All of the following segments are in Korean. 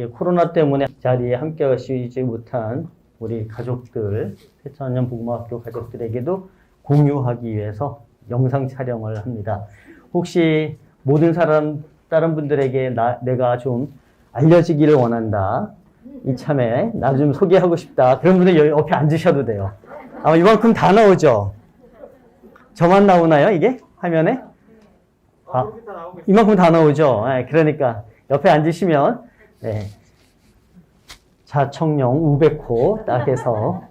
이게 코로나 때문에 자리에 함께 하시지 못한 우리 가족들, 세천년 복음학교 가족들에게도 공유하기 위해서 영상 촬영을 합니다. 혹시 모든 다른 분들에게 내가 좀 알려지기를 원한다. 이참에 나를 좀 소개하고 싶다. 그런 분들 여기 옆에 앉으셔도 돼요. 아마 이만큼 다 나오죠? 저만 나오나요, 이게? 화면에? 이만큼 다 나오죠? 네, 그러니까 옆에 앉으시면 네. 자청령 우백호 딱 해서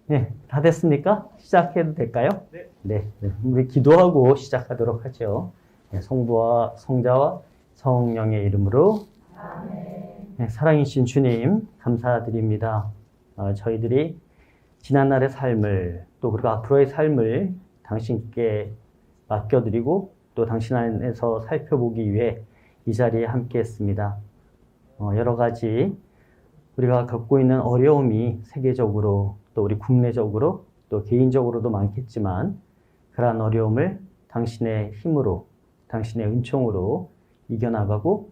네, 다 됐습니까? 시작해도 될까요? 네. 우리 기도하고 시작하도록 하죠. 네, 성부와 성자와 성령의 이름으로 네, 사랑이신 주님 감사드립니다. 저희들이 지난날의 삶을 또 그리고 앞으로의 삶을 당신께 맡겨드리고 또 당신 안에서 살펴보기 위해 이 자리에 함께 했습니다. 여러 가지 우리가 겪고 있는 어려움이 세계적으로 또 우리 국내적으로 또 개인적으로도 많겠지만 그러한 어려움을 당신의 힘으로 당신의 은총으로 이겨나가고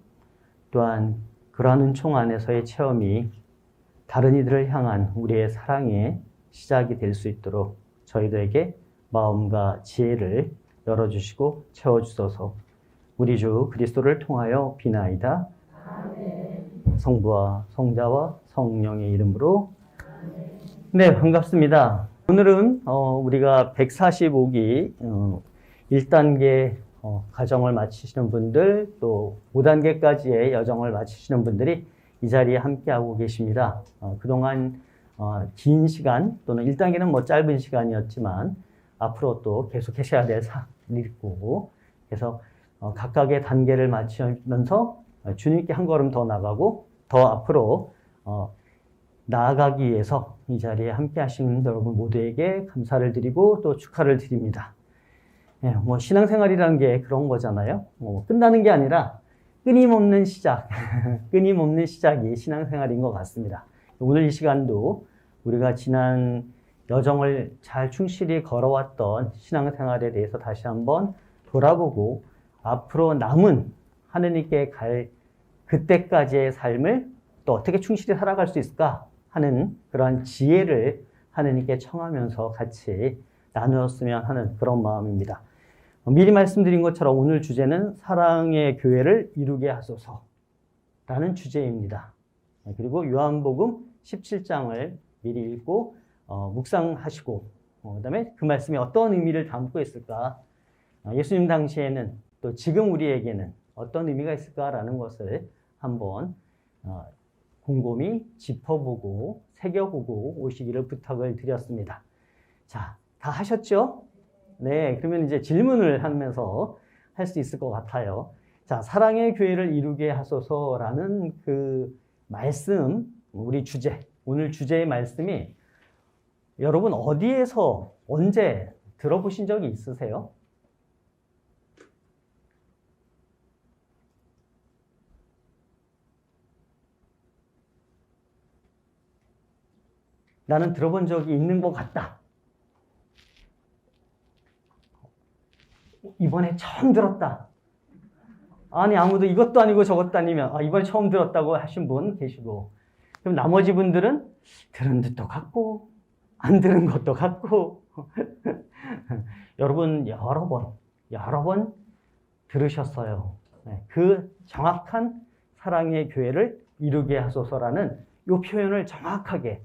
또한 그러한 은총 안에서의 체험이 다른 이들을 향한 우리의 사랑의 시작이 될 수 있도록 저희들에게 마음과 지혜를 열어주시고 채워주소서. 우리 주 그리스도를 통하여 비나이다. 아멘. 성부와 성자와 성령의 이름으로. 네, 반갑습니다. 오늘은 우리가 145기 1단계 과정을 마치시는 분들 또 5단계까지의 여정을 마치시는 분들이 이 자리에 함께하고 계십니다. 그동안 긴 시간 또는 1단계는 뭐 짧은 시간이었지만 앞으로 또 계속 하셔야 될 사안이 있고 그래서 각각의 단계를 마치면서 주님께 한 걸음 더 나가고 더 앞으로 나아가기 위해서 이 자리에 함께 하시는 여러분 모두에게 감사를 드리고 또 축하를 드립니다. 예, 뭐 신앙생활이라는 게 그런 거잖아요. 끝나는 게 아니라 끊임없는 시작, 끊임없는 시작이 신앙생활인 것 같습니다. 오늘 이 시간도 우리가 지난 여정을 잘 충실히 걸어왔던 신앙생활에 대해서 다시 한번 돌아보고 앞으로 남은 하느님께 갈 그때까지의 삶을 또 어떻게 충실히 살아갈 수 있을까 하는 그러한 지혜를 하느님께 청하면서 같이 나누었으면 하는 그런 마음입니다. 미리 말씀드린 것처럼 오늘 주제는 사랑의 교회를 이루게 하소서라는 주제입니다. 그리고 요한복음 17장을 미리 읽고 묵상하시고 그다음에 그 말씀이 어떤 의미를 담고 있을까, 예수님 당시에는 또 지금 우리에게는 어떤 의미가 있을까라는 것을 한번 곰곰이 짚어보고 새겨보고 오시기를 부탁을 드렸습니다. 자, 다 하셨죠? 네, 그러면 이제 질문을 하면서 할 수 있을 것 같아요. 자, 사랑의 교회를 이루게 하소서라는 그 말씀, 우리 주제, 오늘 주제의 말씀이 여러분 어디에서 언제 들어보신 적이 있으세요? 나는 들어본 적이 있는 것 같다. 이번에 처음 들었다. 아니 아무도 이것도 아니고 저것도 아니면 이번에 처음 들었다고 하신 분 계시고 그럼 나머지 분들은 들은 듯도 같고 안 들은 것도 같고 여러분 여러 번 들으셨어요. 그 정확한 사랑의 교회를 이루게 하소서라는 이 표현을 정확하게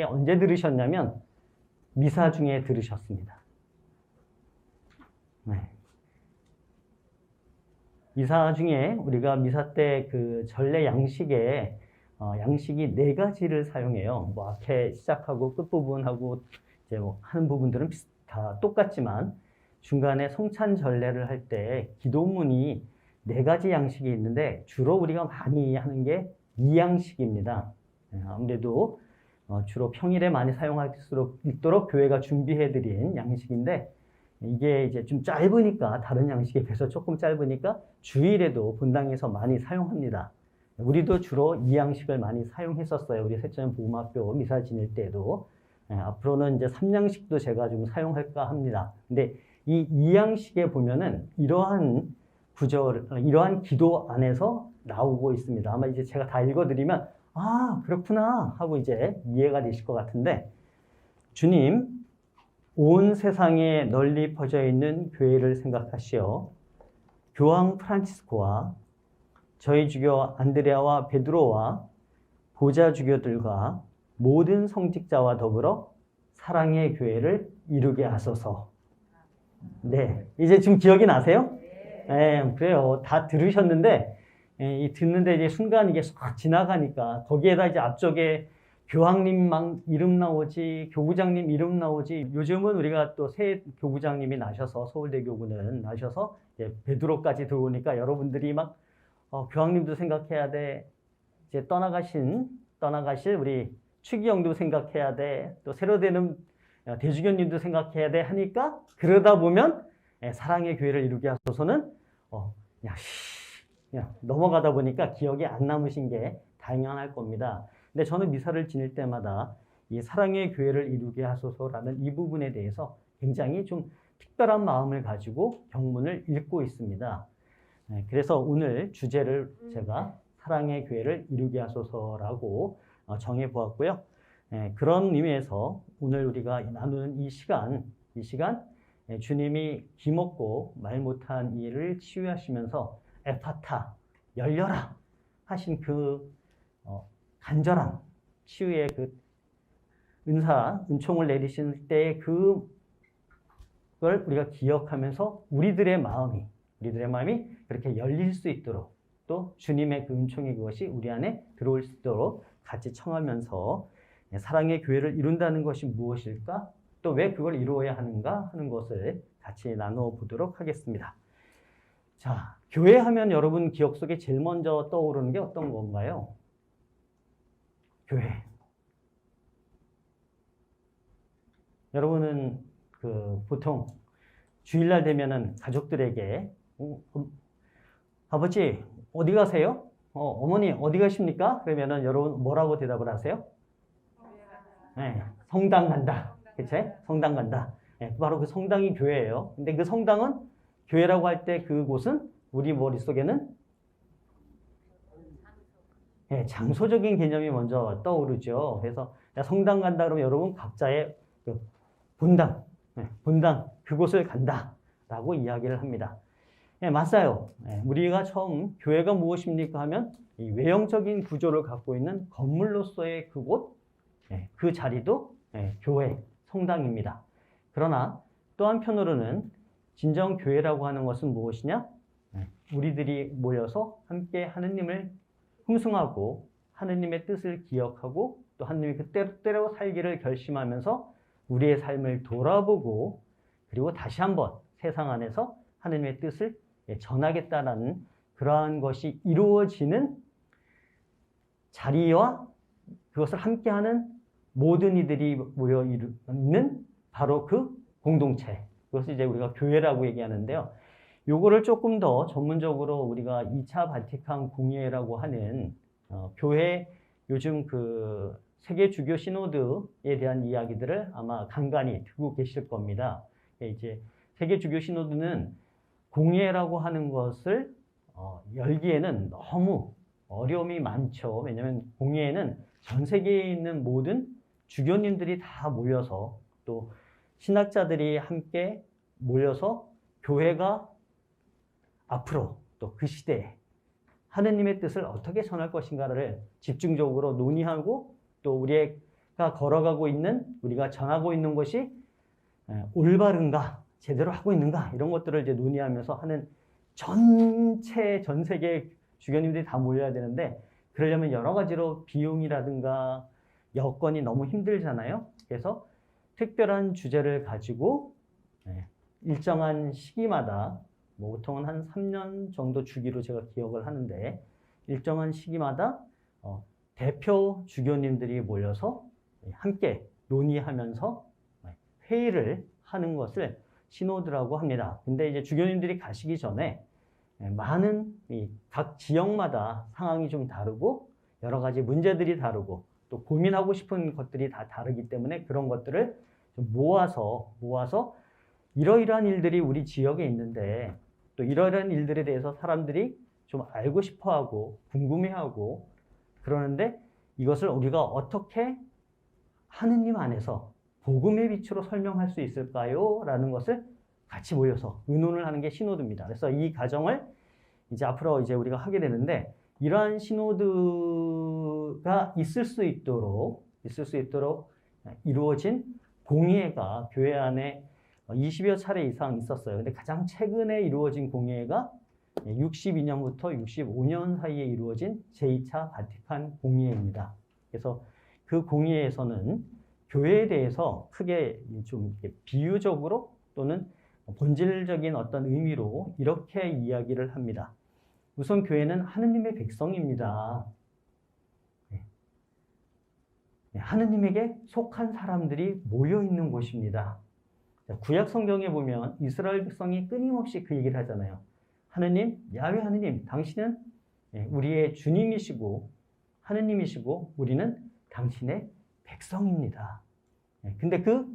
언제 들으셨냐면 미사 중에 들으셨습니다. 미사 중에 우리가 미사 때 그 전례 양식에 양식이 4가지를 사용해요. 뭐 앞에 시작하고 끝부분하고 이제 뭐 하는 부분들은 다 똑같지만 중간에 성찬 전례를 할 때 기도문이 4가지 양식이 있는데 주로 우리가 많이 하는 게 이 양식입니다. 아무래도 주로 평일에 많이 사용할 수 있도록 교회가 준비해드린 양식인데 이게 이제 좀 짧으니까 다른 양식에 비해서 조금 짧으니까 주일에도 본당에서 많이 사용합니다. 우리도 주로 이 양식을 많이 사용했었어요. 우리 세천 복음학교 미사 지낼 때도. 앞으로는 이제 3양식도 제가 좀 사용할까 합니다. 근데 이 양식에 보면은 이러한 기도 안에서 나오고 있습니다. 아마 이제 제가 다 읽어드리면 아, 그렇구나 하고 이제 이해가 되실 것 같은데, 주님, 온 세상에 널리 퍼져 있는 교회를 생각하시어 교황 프란치스코와 저희 주교 안드레아와 베드로와 보좌 주교들과 모든 성직자와 더불어 사랑의 교회를 이루게 하소서. 네, 이제 지금 기억이 나세요? 네, 그래요. 다 들으셨는데, 이 듣는데 이제 순간 이게 싹 지나가니까 거기에다 이제 앞쪽에 교황님 이름 나오지, 교구장님 이름 나오지. 요즘은 우리가 또 새 교구장님이 나셔서 서울대 교구는 나셔서 이제 베드로까지 들어오니까 여러분들이 막 교황님도 생각해야 돼. 이제 떠나가실 우리 추기영도 생각해야 돼. 또 새로 되는 대주교님도 생각해야 돼 하니까 그러다 보면 사랑의 교회를 이루게 하소서는 그냥 넘어가다 보니까 기억이 안 남으신 게 당연할 겁니다. 근데 저는 미사를 지낼 때마다 이 사랑의 교회를 이루게 하소서라는 이 부분에 대해서 굉장히 좀 특별한 마음을 가지고 경문을 읽고 있습니다. 그래서 오늘 주제를 제가 사랑의 교회를 이루게 하소서라고 정해 보았고요. 그런 의미에서 오늘 우리가 나누는 이 시간 주님이 기먹고 말 못한 이를 치유하시면서 에파타, 열려라 하신 그 간절함, 치유의 그 은총을 내리실 때의 그걸 우리가 기억하면서 우리들의 마음이 그렇게 열릴 수 있도록, 또 주님의 그 은총의 그것이 우리 안에 들어올 수 있도록 같이 청하면서 사랑의 교회를 이룬다는 것이 무엇일까? 또 왜 그걸 이루어야 하는가 하는 것을 같이 나누어 보도록 하겠습니다. 자, 교회 하면 여러분 기억 속에 제일 먼저 떠오르는 게 어떤 건가요? 교회. 여러분은 보통 주일날 되면은 가족들에게 아버지 어디 가세요? 어머니 어디 가십니까? 그러면은 여러분 뭐라고 대답을 하세요? 네, 성당 간다. 그치? 성당 간다. 네, 바로 그 성당이 교회예요. 근데 그 성당은 교회라고 할 때 그곳은 우리 머릿속에는 네, 장소적인 개념이 먼저 떠오르죠. 그래서 성당 간다 그러면 여러분 각자의 그 본당, 그곳을 간다라고 이야기를 합니다. 네, 맞아요. 네, 우리가 처음 교회가 무엇입니까 하면 이 외형적인 구조를 갖고 있는 건물로서의 그곳, 그 자리도 교회, 성당입니다. 그러나 또 한편으로는 진정 교회라고 하는 것은 무엇이냐? 우리들이 모여서 함께 하느님을 흠숭하고 하느님의 뜻을 기억하고 또 하느님이 그때로 살기를 결심하면서 우리의 삶을 돌아보고 그리고 다시 한번 세상 안에서 하느님의 뜻을 전하겠다라는 그러한 것이 이루어지는 자리와 그것을 함께하는 모든 이들이 모여 있는 바로 그 공동체. 그것을 이제 우리가 교회라고 얘기하는데요. 요거를 조금 더 전문적으로 우리가 2차 바티칸 공의회라고 하는 교회 요즘 그 세계 주교 시노드에 대한 이야기들을 아마 간간히 듣고 계실 겁니다. 이제 세계 주교 시노드는 공의회라고 하는 것을 열기에는 너무 어려움이 많죠. 왜냐하면 공의회는 전 세계에 있는 모든 주교님들이 다 모여서 또 신학자들이 함께 모여서 교회가 앞으로 또 그 시대에 하느님의 뜻을 어떻게 전할 것인가를 집중적으로 논의하고 또 우리가 걸어가고 있는 우리가 전하고 있는 것이 올바른가 제대로 하고 있는가 이런 것들을 이제 논의하면서 하는 전 세계 주교님들이 다 모여야 되는데 그러려면 여러 가지로 비용이라든가 여건이 너무 힘들잖아요. 그래서 특별한 주제를 가지고 일정한 시기마다 보통은 한 3년 정도 주기로 제가 기억을 하는데 일정한 시기마다 대표 주교님들이 모여서 함께 논의하면서 회의를 하는 것을 시노드라고 합니다. 근데 이제 주교님들이 가시기 전에 많은 각 지역마다 상황이 좀 다르고 여러 가지 문제들이 다르고 또 고민하고 싶은 것들이 다 다르기 때문에 그런 것들을 좀 모아서 이러이러한 일들이 우리 지역에 있는데 또 이러이러한 일들에 대해서 사람들이 좀 알고 싶어 하고, 궁금해 하고, 그러는데 이것을 우리가 어떻게 하느님 안에서 복음의 빛으로 설명할 수 있을까요? 라는 것을 같이 모여서 의논을 하는 게 시노드입니다. 그래서 이 과정을 이제 앞으로 이제 우리가 하게 되는데, 이러한 시노드가 있을 수 있도록 이루어진 공예가 교회 안에 20여 차례 이상 있었어요. 근데 가장 최근에 이루어진 공예가 62년부터 65년 사이에 이루어진 제2차 바티칸 공예입니다. 그래서 그 공예에서는 교회에 대해서 크게 좀 비유적으로 또는 본질적인 어떤 의미로 이렇게 이야기를 합니다. 우선 교회는 하느님의 백성입니다. 하느님에게 속한 사람들이 모여 있는 곳입니다. 구약 성경에 보면 이스라엘 백성이 끊임없이 그 얘기를 하잖아요. 하느님, 야훼 하느님, 당신은 우리의 주님이시고 하느님이시고 우리는 당신의 백성입니다. 근데 그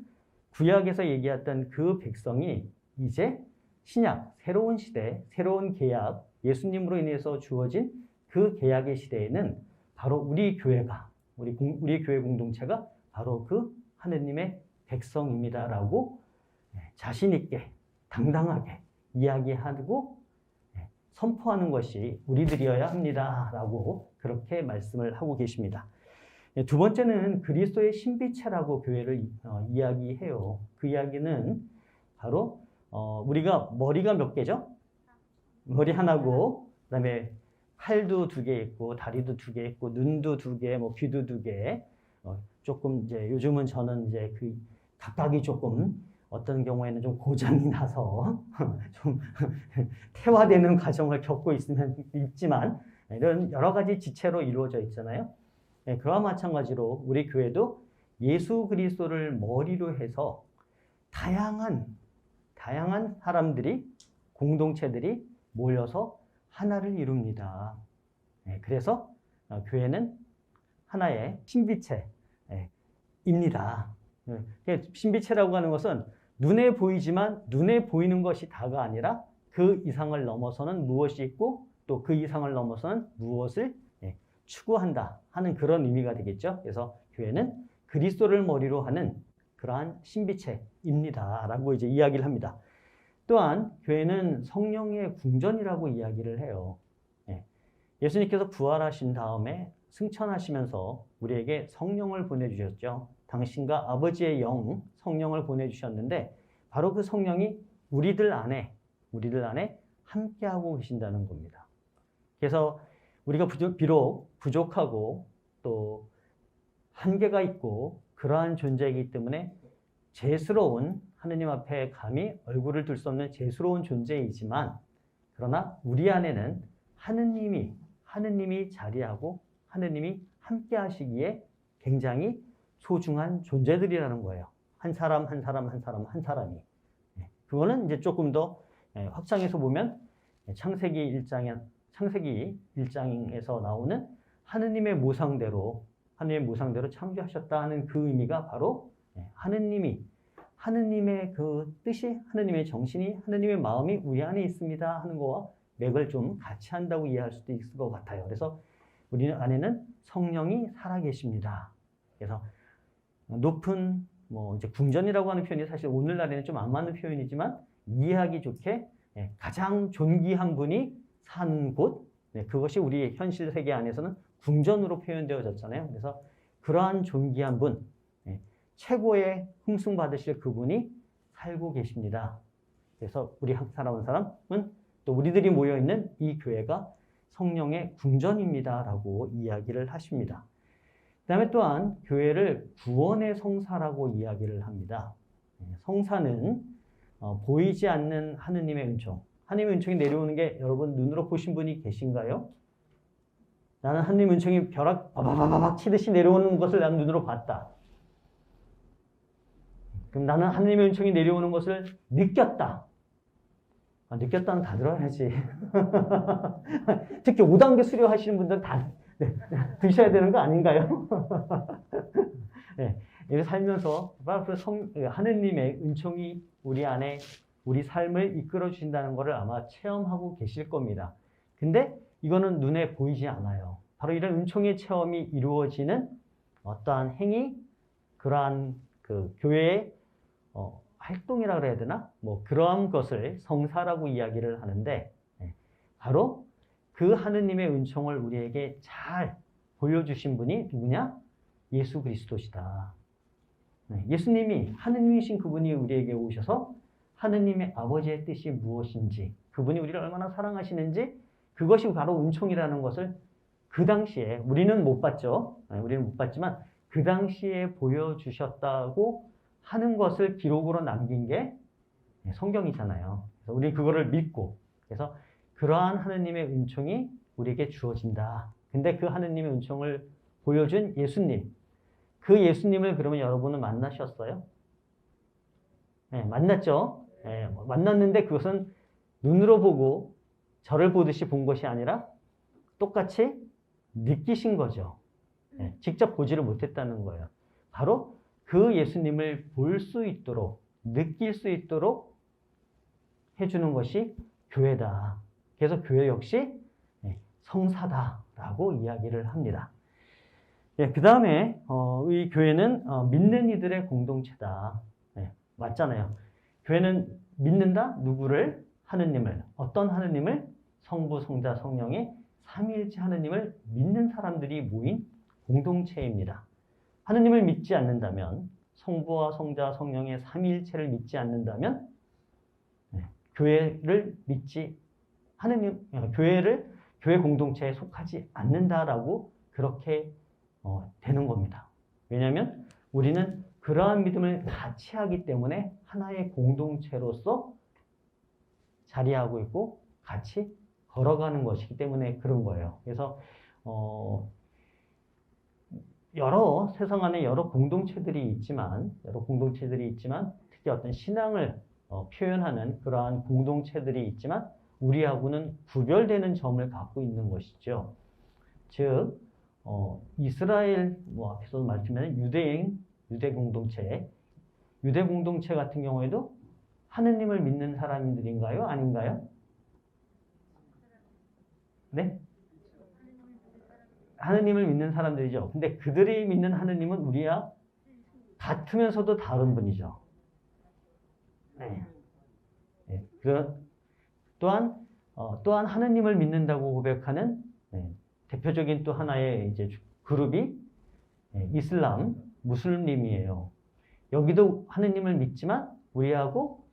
구약에서 얘기했던 그 백성이 이제 신약, 새로운 시대, 새로운 계약, 예수님으로 인해서 주어진 그 계약의 시대에는 바로 우리 교회가, 우리 교회 공동체가 바로 그 하느님의 백성입니다라고 자신 있게, 당당하게 이야기하고 선포하는 것이 우리들이어야 합니다라고 그렇게 말씀을 하고 계십니다. 두 번째는 그리스도의 신비체라고 교회를 이야기해요. 그 이야기는 바로 우리가 머리가 몇 개죠? 머리 하나고, 그 다음에 팔도 2개 있고, 다리도 2개 있고, 눈도 2개, 뭐 귀도 2개. 조금 이제 요즘은 저는 이제 그 각각이 조금 어떤 경우에는 좀 고장이 나서 좀 태화되는 과정을 겪고 있지만 이런 여러 가지 지체로 이루어져 있잖아요. 그와 마찬가지로 우리 교회도 예수 그리스도를 머리로 해서 다양한 사람들이, 공동체들이 모여서 하나를 이룹니다. 그래서 교회는 하나의 신비체입니다. 신비체라고 하는 것은 눈에 보이지만 눈에 보이는 것이 다가 아니라 그 이상을 넘어서는 무엇이 있고 또 그 이상을 넘어서는 무엇을 추구한다 하는 그런 의미가 되겠죠. 그래서 교회는 그리스도를 머리로 하는 그러한 신비체입니다 라고 이제 이야기를 합니다. 또한 교회는 성령의 궁전이라고 이야기를 해요. 예수님께서 부활하신 다음에 승천하시면서 우리에게 성령을 보내주셨죠. 당신과 아버지의 영, 성령을 보내주셨는데 바로 그 성령이 우리들 안에 함께하고 계신다는 겁니다. 그래서 우리가 비록 부족하고 또 한계가 있고 그러한 존재이기 때문에 죄스러운, 하느님 앞에 감히 얼굴을 들 수 없는 죄스러운 존재이지만, 그러나 우리 안에는 하느님이 자리하고 하느님이 함께 하시기에 굉장히 소중한 존재들이라는 거예요. 한 사람이. 그거는 이제 조금 더 확장해서 보면 창세기 1장에서 나오는 하느님의 모상대로 창조하셨다 하는 그 의미가 바로 하느님의 그 뜻이, 하느님의 정신이, 하느님의 마음이 우리 안에 있습니다 하는 거와 맥을 좀 같이 한다고 이해할 수도 있을 것 같아요. 그래서 우리 안에는 성령이 살아계십니다. 그래서 높은 이제 궁전이라고 하는 표현이 사실 오늘날에는 좀 안 맞는 표현이지만 이해하기 좋게 가장 존귀한 분이 산 곳, 그것이 우리 현실 세계 안에서는 궁전으로 표현되어졌잖아요. 그래서 그러한 존귀한 분, 최고의 흠숭 받으실 그분이 살고 계십니다. 그래서 우리 한 사람은 또 우리들이 모여있는 이 교회가 성령의 궁전입니다라고 이야기를 하십니다. 그 다음에 또한 교회를 구원의 성사라고 이야기를 합니다. 성사는 보이지 않는 하느님의 은총. 하느님의 은총이 내려오는 게 여러분 눈으로 보신 분이 계신가요? 나는 하느님의 은총이 벼락 바바바박 치듯이 내려오는 것을 나는 눈으로 봤다. 그럼 나는 하느님의 은총이 내려오는 것을 느꼈다. 느꼈다는 다 들어야지. 특히 5단계 수료하시는 분들은 다 드셔야 되는 거 아닌가요? 이렇게 살면서 바로 하느님의 은총이 우리 안에 우리 삶을 이끌어 주신다는 것을 아마 체험하고 계실 겁니다. 근데 이거는 눈에 보이지 않아요. 바로 이런 은총의 체험이 이루어지는 어떠한 행위, 그러한 그 교회의 활동이라 그래야 되나? 뭐 그러한 것을 성사라고 이야기를 하는데, 바로 그 하느님의 은총을 우리에게 잘 보여주신 분이 누구냐? 예수 그리스도시다. 예수님이 하느님이신 그분이 우리에게 오셔서 하느님의 아버지의 뜻이 무엇인지, 그분이 우리를 얼마나 사랑하시는지, 그것이 바로 은총이라는 것을 그 당시에 우리는 못 봤죠. 우리는 못 봤지만 그 당시에 보여주셨다고 하는 것을 기록으로 남긴 게 성경이잖아요. 그래서 우리는 그거를 믿고, 그래서 그러한 하느님의 은총이 우리에게 주어진다. 근데 그 하느님의 은총을 보여준 예수님, 그 예수님을 그러면 여러분은 만나셨어요? 네, 만났죠? 네, 만났는데 그것은 눈으로 보고 저를 보듯이 본 것이 아니라 똑같이 느끼신 거죠. 네, 직접 보지를 못했다는 거예요. 바로 그 예수님을 볼 수 있도록, 느낄 수 있도록 해주는 것이 교회다. 그래서 교회 역시 성사다라고 이야기를 합니다. 그 다음에 이 교회는 믿는 이들의 공동체다. 맞잖아요. 교회는 믿는다? 누구를? 하느님을. 어떤 하느님을? 성부, 성자, 성령의 삼위일체 하느님을 믿는 사람들이 모인 공동체입니다. 하느님을 믿지 않는다면, 성부와 성자, 성령의 삼위일체를 믿지 않는다면 교회를 믿지 교회 공동체에 속하지 않는다라고 그렇게 되는 겁니다. 왜냐하면 우리는 그러한 믿음을 같이 하기 때문에 하나의 공동체로서 자리하고 있고 같이 걸어가는 것이기 때문에 그런 거예요. 그래서 세상 안에 여러 공동체들이 있지만 특히 어떤 신앙을 표현하는 그러한 공동체들이 있지만 우리하고는 구별되는 점을 갖고 있는 것이죠. 즉 이스라엘 앞에서 말씀드린 유대 공동체 같은 경우에도 하느님을 믿는 사람들인가요? 아닌가요? 네? 하느님을 믿는 사람들이죠. 근데 그들이 믿는 하느님은 우리와 같으면서도 다른 분이죠. 네. 또한 하느님을 믿는다고 고백하는 대표적인 또 하나의 이제 그룹이 이슬람, 무슬림이에요. 여기도 하느님을 믿지만 우리하고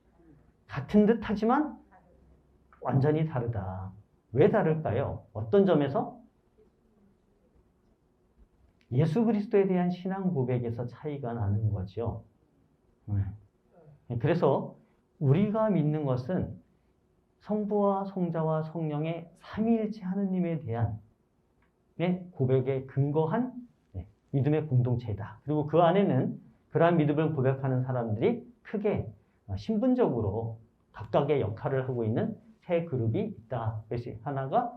같은 듯 하지만 완전히 다르다. 왜 다를까요? 어떤 점에서? 예수 그리스도에 대한 신앙 고백에서 차이가 나는 거죠. 그래서 우리가 믿는 것은 성부와 성자와 성령의 삼위일체 하느님에 대한 고백에 근거한 믿음의 공동체이다. 그리고 그 안에는 그러한 믿음을 고백하는 사람들이 크게 신분적으로 각각의 역할을 하고 있는 세 그룹이 있다. 그래서 하나가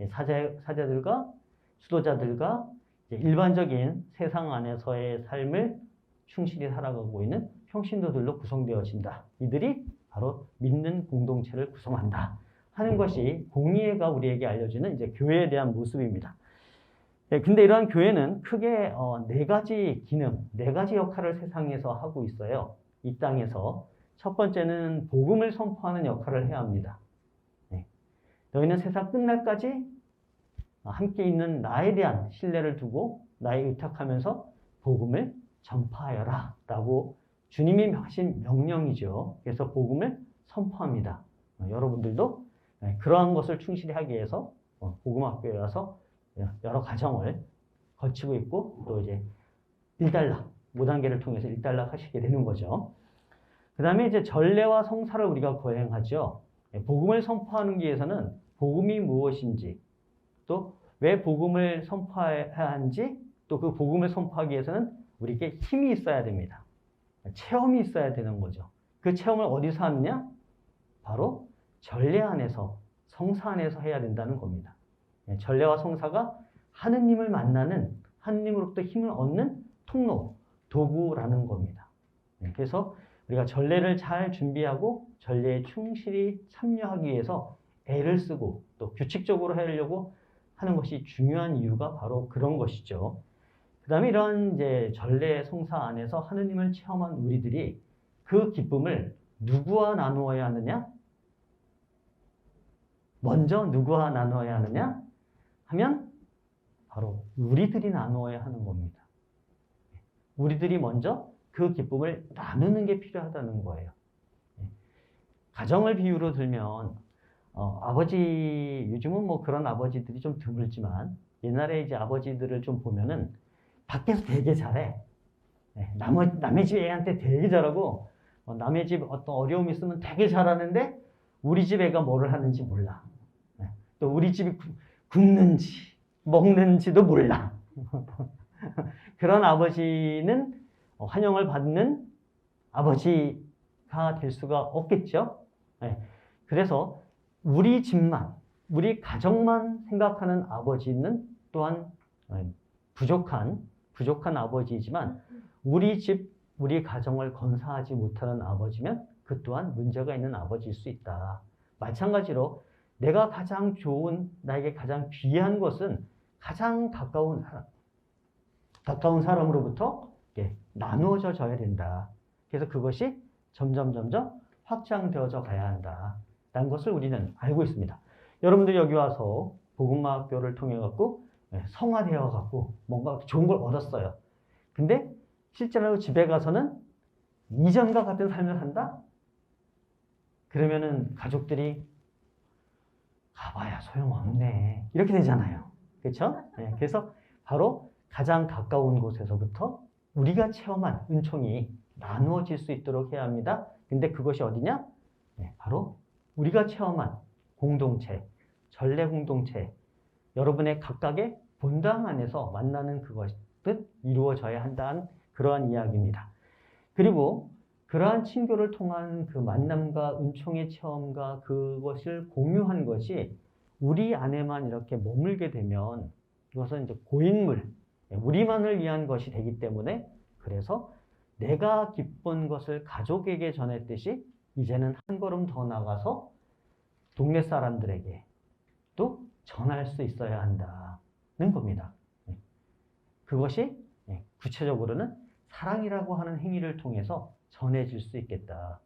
사제들과 수도자들과 일반적인 세상 안에서의 삶을 충실히 살아가고 있는 평신도들로 구성되어진다. 이들이 바로 믿는 공동체를 구성한다 하는 것이 공의회가 우리에게 알려주는 이제 교회에 대한 모습입니다. 근데 이러한 교회는 크게 네 가지 기능, 네 가지 역할을 세상에서 하고 있어요. 이 땅에서. 첫 번째는 복음을 선포하는 역할을 해야 합니다. 너희는 세상 끝날까지 함께 있는 나에 대한 신뢰를 두고 나에 의탁하면서 복음을 전파하여라 라고 주님이 하신 명령이죠. 그래서 복음을 선포합니다. 여러분들도 그러한 것을 충실히 하기 위해서 복음학교에 와서 여러 과정을 거치고 있고 또 이제 1단락, 5단계를 통해서 1단락 하시게 되는 거죠. 그 다음에 이제 전례와 성사를 우리가 거행하죠. 복음을 선포하는 위해서는 복음이 무엇인지 또 왜 복음을 선포해야 하는지 또 그 복음을 선포하기 위해서는 우리에게 힘이 있어야 됩니다. 체험이 있어야 되는 거죠. 그 체험을 어디서 하느냐? 바로 전례 안에서, 성사 안에서 해야 된다는 겁니다. 전례와 성사가 하느님을 만나는, 하느님으로부터 힘을 얻는 통로, 도구라는 겁니다. 그래서 우리가 전례를 잘 준비하고 전례에 충실히 참여하기 위해서 애를 쓰고 또 규칙적으로 하려고 하는 것이 중요한 이유가 바로 그런 것이죠. 그 다음에 이런 이제 전례 성사 안에서 하느님을 체험한 우리들이 그 기쁨을 누구와 나누어야 하느냐? 먼저 누구와 나누어야 하느냐? 하면 바로 우리들이 나누어야 하는 겁니다. 우리들이 먼저 그 기쁨을 나누는 게 필요하다는 거예요. 가정을 비유로 들면 아버지, 요즘은 뭐 그런 아버지들이 좀 드물지만 옛날에 이제 아버지들을 좀 보면은 밖에서 되게 잘해. 남의 집 애한테 되게 잘하고 남의 집 어떤 어려움이 있으면 되게 잘하는데 우리 집 애가 뭐를 하는지 몰라. 또 우리 집이 굶는지 먹는지도 몰라. 그런 아버지는 환영을 받는 아버지가 될 수가 없겠죠. 그래서 우리 집만, 우리 가정만 생각하는 아버지는 또한 부족한 아버지이지만 우리 집, 우리 가정을 건사하지 못하는 아버지면 그 또한 문제가 있는 아버지일 수 있다. 마찬가지로 내가 가장 좋은, 나에게 가장 귀한 것은 가장 가까운 사람으로부터 나누어져 져야 된다. 그래서 그것이 점점 확장되어져 가야 한다. 라는 것을 우리는 알고 있습니다. 여러분들이 여기 와서 복음화 학교를 통해 갖고 성화되어 갖고 뭔가 좋은 걸 얻었어요. 근데 실제로 집에 가서는 이전과 같은 삶을 산다? 그러면은 가족들이 가봐야 소용없네. 이렇게 되잖아요. 그렇죠? 그래서 바로 가장 가까운 곳에서부터 우리가 체험한 은총이 나누어질 수 있도록 해야 합니다. 근데 그것이 어디냐? 바로 우리가 체험한 공동체, 전례 공동체, 여러분의 각각의 본당 안에서 만나는 그것은 이루어져야 한다는 그러한 이야기입니다. 그리고 그러한 친교를 통한 그 만남과 은총의 체험과 그것을 공유한 것이 우리 안에만 이렇게 머물게 되면 이것은 이제 고인물, 우리만을 위한 것이 되기 때문에 그래서 내가 기쁜 것을 가족에게 전했듯이 이제는 한 걸음 더 나가서 동네 사람들에게 또 전할 수 있어야 한다는 겁니다. 그것이 구체적으로는 사랑이라고 하는 행위를 통해서 전해질 수 있겠다.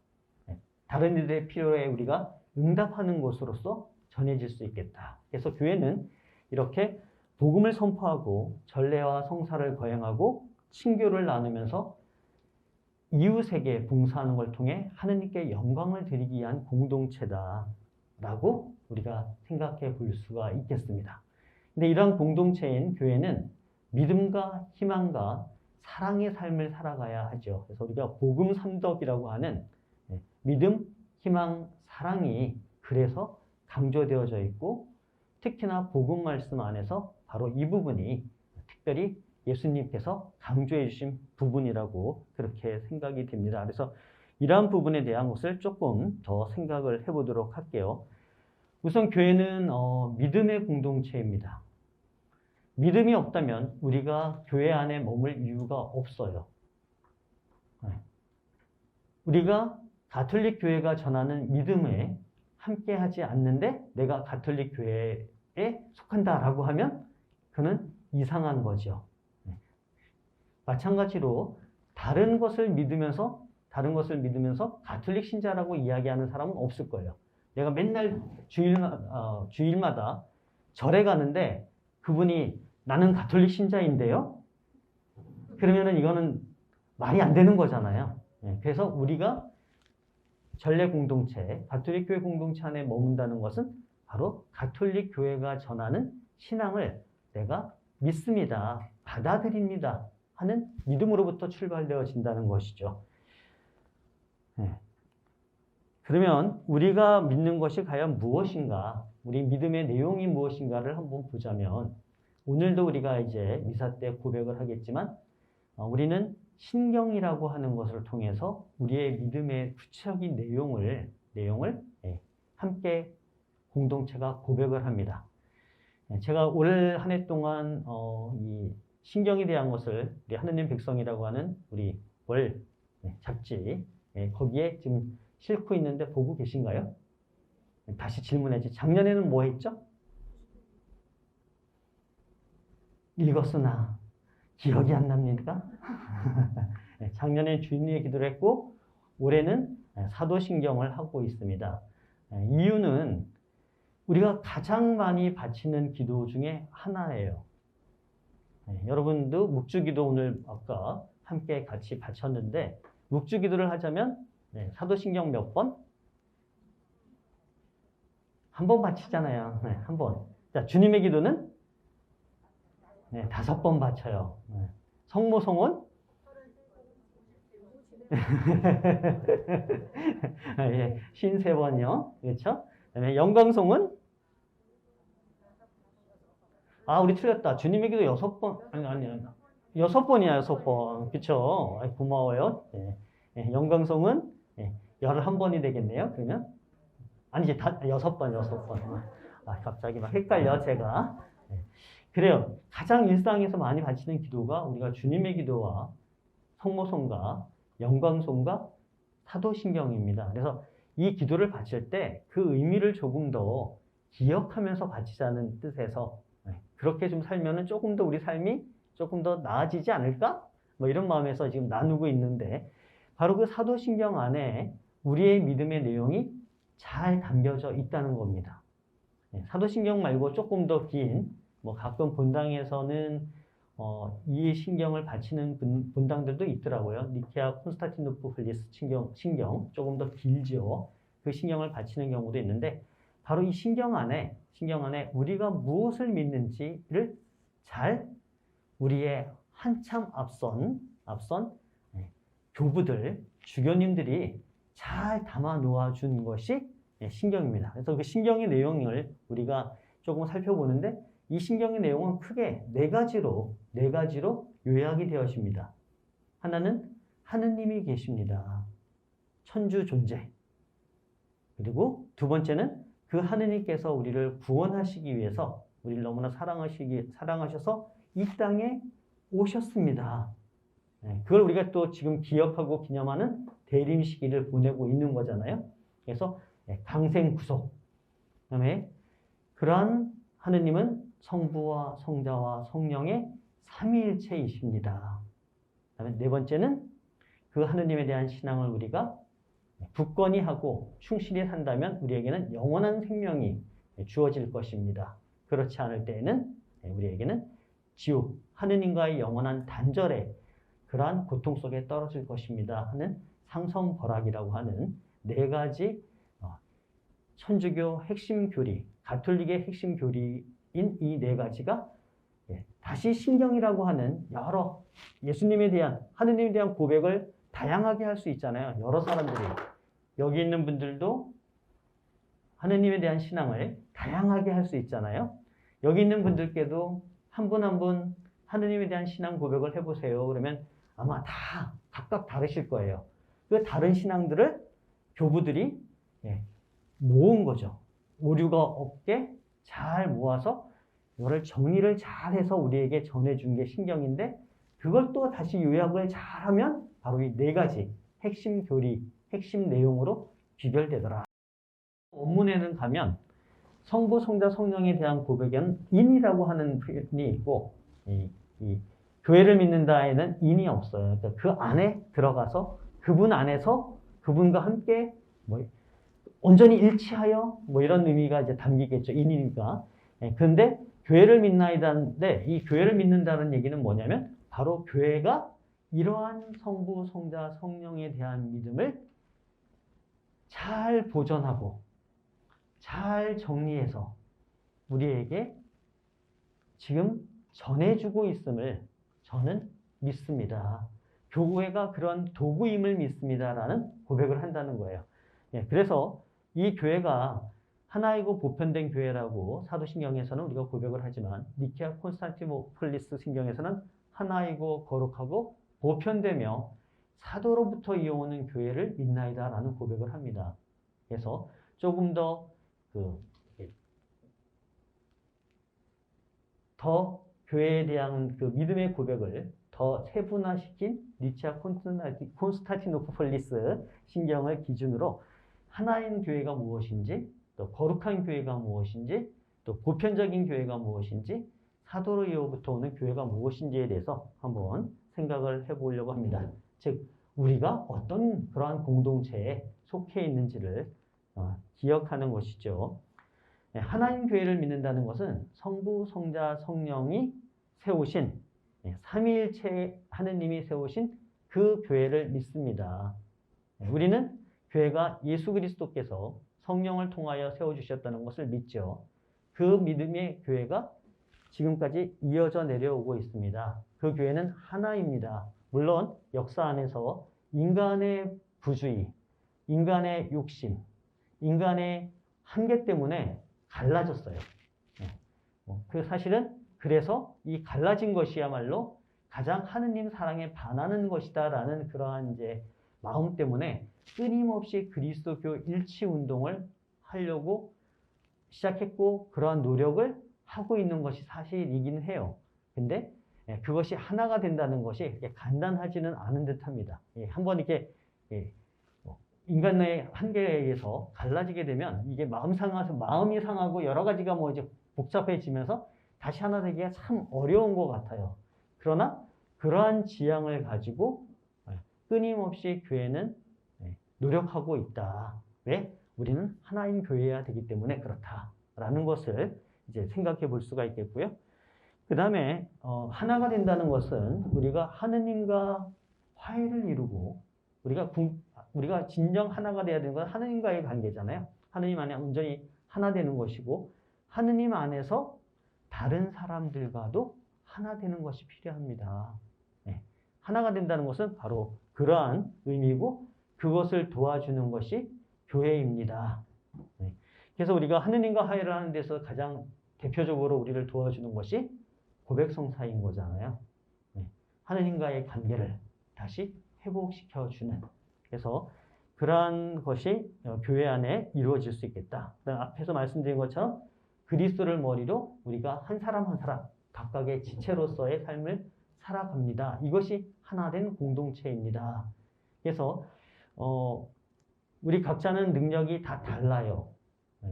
다른 이들의 필요에 우리가 응답하는 것으로서 전해질 수 있겠다. 그래서 교회는 이렇게 복음을 선포하고 전례와 성사를 거행하고 친교를 나누면서 이웃에게 봉사하는 걸 통해 하느님께 영광을 드리기 위한 공동체다라고 우리가 생각해 볼 수가 있겠습니다. 근데 이러한 공동체인 교회는 믿음과 희망과 사랑의 삶을 살아가야 하죠. 그래서 우리가 복음 삼덕이라고 하는 믿음, 희망, 사랑이 그래서 강조되어져 있고 특히나 복음 말씀 안에서 바로 이 부분이 특별히 예수님께서 강조해 주신 부분이라고 그렇게 생각이 됩니다. 그래서 이러한 부분에 대한 것을 조금 더 생각을 해보도록 할게요. 우선 교회는 믿음의 공동체입니다. 믿음이 없다면 우리가 교회 안에 머물 이유가 없어요. 우리가 가톨릭 교회가 전하는 믿음에 함께하지 않는데 내가 가톨릭 교회에 속한다라고 하면 그는 이상한 거죠. 마찬가지로 다른 것을 믿으면서 가톨릭 신자라고 이야기하는 사람은 없을 거예요. 내가 맨날 주일마다 절에 가는데 그분이 나는 가톨릭 신자인데요? 그러면은 이거는 말이 안 되는 거잖아요. 그래서 우리가 전례 공동체, 가톨릭 교회 공동체 안에 머문다는 것은 바로 가톨릭 교회가 전하는 신앙을 내가 믿습니다. 받아들입니다. 하는 믿음으로부터 출발되어진다는 것이죠. 그러면 우리가 믿는 것이 과연 무엇인가? 우리 믿음의 내용이 무엇인가를 한번 보자면 오늘도 우리가 이제 미사 때 고백을 하겠지만 우리는 신경이라고 하는 것을 통해서 우리의 믿음의 구체적인 내용을 함께 공동체가 고백을 합니다. 제가 올 한 해 동안 이 신경에 대한 것을 우리 하느님 백성이라고 하는 우리 월 잡지 거기에 지금 싣고 있는데 보고 계신가요? 다시 질문해야지. 작년에는 뭐 했죠? 읽었으나 기억이 안 납니까? 작년에 주님의 기도를 했고 올해는 사도신경을 하고 있습니다. 이유는 우리가 가장 많이 바치는 기도 중에 하나예요. 여러분도 묵주기도 오늘 아까 함께 같이 바쳤는데 묵주기도를 하자면 사도신경 몇 번? 한 번 바치잖아요. 한 번. 자, 주님의 기도는 5번 바쳐요. 성모성은 53번이요. 그렇죠? 그다음에 영광송은 우리 틀렸다. 주님의 기도 6번. 아니. 6번이야, 6번. 그쵸? 고마워요. 영광송은 11번이 되겠네요. 그러면? 아니지, 6번. 갑자기 막 헷갈려, 제가. 그래요. 가장 일상에서 많이 바치는 기도가 우리가 주님의 기도와 성모송과 영광송과 사도신경입니다. 그래서 이 기도를 바칠 때 그 의미를 조금 더 기억하면서 바치자는 뜻에서 그렇게 좀 살면은 조금 더 우리 삶이 조금 더 나아지지 않을까? 뭐 이런 마음에서 지금 나누고 있는데 바로 그 사도신경 안에 우리의 믿음의 내용이 잘 담겨져 있다는 겁니다. 사도신경 말고 조금 더 긴, 뭐 가끔 본당에서는 이 신경을 바치는 본당들도 있더라고요. 니케아 콘스탄티노플리스 신경 조금 더 길죠. 그 신경을 바치는 경우도 있는데 바로 이 신경 안에 우리가 무엇을 믿는지를 잘 우리의 한참 앞선 교부들, 주교님들이 잘 담아 놓아준 것이 신경입니다. 그래서 그 신경의 내용을 우리가 조금 살펴보는데 이 신경의 내용은 크게 네 가지로 요약이 되어집니다. 하나는 하느님이 계십니다. 천주 존재. 그리고 두 번째는 그 하느님께서 우리를 구원하시기 위해서 우리를 너무나 사랑하셔서 이 땅에 오셨습니다. 그걸 우리가 또 지금 기억하고 기념하는 대림 시기를 보내고 있는 거잖아요. 그래서 강생 구속. 그다음에 그러한 하느님은 성부와 성자와 성령의 삼위일체이십니다. 그다음에 네 번째는 그 하느님에 대한 신앙을 우리가 굳건히 하고 충실히 산다면 우리에게는 영원한 생명이 주어질 것입니다. 그렇지 않을 때에는 우리에게는 지옥, 하느님과의 영원한 단절에 그러한 고통 속에 떨어질 것입니다 하는 상성벌학이라고 하는 네 가지 천주교 핵심 교리, 가톨릭의 핵심 교리인 이 네 가지가 다시 신경이라고 하는 여러 예수님에 대한, 하느님에 대한 고백을 다양하게 할 수 있잖아요. 여러 사람들이. 여기 있는 분들도 하느님에 대한 신앙을 다양하게 할 수 있잖아요. 여기 있는 분들께도 한 분 한 분 하느님에 대한 신앙 고백을 해보세요. 그러면 아마 다 각각 다르실 거예요. 그 다른 신앙들을 교부들이 모은 거죠. 오류가 없게 잘 모아서 이거를 정리를 잘 해서 우리에게 전해준 게 신경인데 그걸 또 다시 요약을 잘하면 바로 이 네 가지 핵심 교리, 핵심 내용으로 귀결되더라. 원문에는 가면 성부, 성자, 성령에 대한 고백에는 인이라고 하는 표현이 있고 이 교회를 믿는다에는 인이 없어요. 그러니까 그 안에 들어가서 그분 안에서 그분과 함께 뭐 온전히 일치하여 뭐 이런 의미가 이제 담기겠죠. 인이니까. 그런데 교회를 믿나이다인데 이 교회를 믿는다는 얘기는 뭐냐면 바로 교회가 이러한 성부, 성자, 성령에 대한 믿음을 잘 보존하고 잘 정리해서 우리에게 지금 전해주고 있음을 저는 믿습니다. 교회가 그런 도구임을 믿습니다라는 고백을 한다는 거예요. 그래서 이 교회가 하나이고 보편된 교회라고 사도신경에서는 우리가 고백을 하지만 니케아 콘스탄티노플리스 신경에서는 하나이고 거룩하고 보편되며 사도로부터 이어오는 교회를 믿나이다라는 고백을 합니다. 그래서 조금 더 교회에 대한 그 믿음의 고백을 더 세분화시킨 니케아 콘스탄티노플리스 신경을 기준으로 하나인 교회가 무엇인지 또 거룩한 교회가 무엇인지, 또 보편적인 교회가 무엇인지, 사도로 이후부터 오는 교회가 무엇인지에 대해서 한번 생각을 해보려고 합니다. 즉, 우리가 어떤 그러한 공동체에 속해 있는지를 기억하는 것이죠. 하나님 교회를 믿는다는 것은 성부, 성자, 성령이 세우신 삼위일체 하느님이 세우신 그 교회를 믿습니다. 우리는 교회가 예수 그리스도께서 성령을 통하여 세워주셨다는 것을 믿죠. 그 믿음의 교회가 지금까지 이어져 내려오고 있습니다. 그 교회는 하나입니다. 물론 역사 안에서 인간의 부주의, 인간의 욕심, 인간의 한계 때문에 갈라졌어요. 그 사실은 그래서 이 갈라진 것이야말로 가장 하느님 사랑에 반하는 것이다라는 그러한 이제 마음 때문에 끊임없이 그리스도교 일치 운동을 하려고 시작했고 그러한 노력을 하고 있는 것이 사실이긴 해요. 근데 그것이 하나가 된다는 것이 그렇게 간단하지는 않은 듯합니다. 한번 이렇게 인간의 한계에 의해서 갈라지게 되면 이게 마음이 상하고 여러 가지가 뭐 이제 복잡해지면서 다시 하나 되기가 참 어려운 것 같아요. 그러나 그러한 지향을 가지고 끊임없이 교회는 노력하고 있다. 왜? 우리는 하나인 교회여야 되기 때문에 그렇다라는 것을 이제 생각해 볼 수가 있겠고요. 그 다음에 하나가 된다는 것은 우리가 하느님과 화해를 이루고 우리가 진정 하나가 돼야 되는 건 하느님과의 관계잖아요. 하느님 안에 온전히 하나 되는 것이고 하느님 안에서 다른 사람들과도 하나 되는 것이 필요합니다. 하나가 된다는 것은 바로 그러한 의미고 그것을 도와주는 것이 교회입니다. 그래서 우리가 하느님과 화해를 하는 데서 가장 대표적으로 우리를 도와주는 것이 고백성사인 거잖아요. 하느님과의 관계를 다시 회복시켜주는. 그래서 그러한 것이 교회 안에 이루어질 수 있겠다. 앞에서 말씀드린 것처럼 그리스도를 머리로 우리가 한 사람 한 사람 각각의 지체로서의 삶을 살아갑니다. 이것이 하나된 공동체입니다. 그래서 우리 각자는 능력이 다 달라요.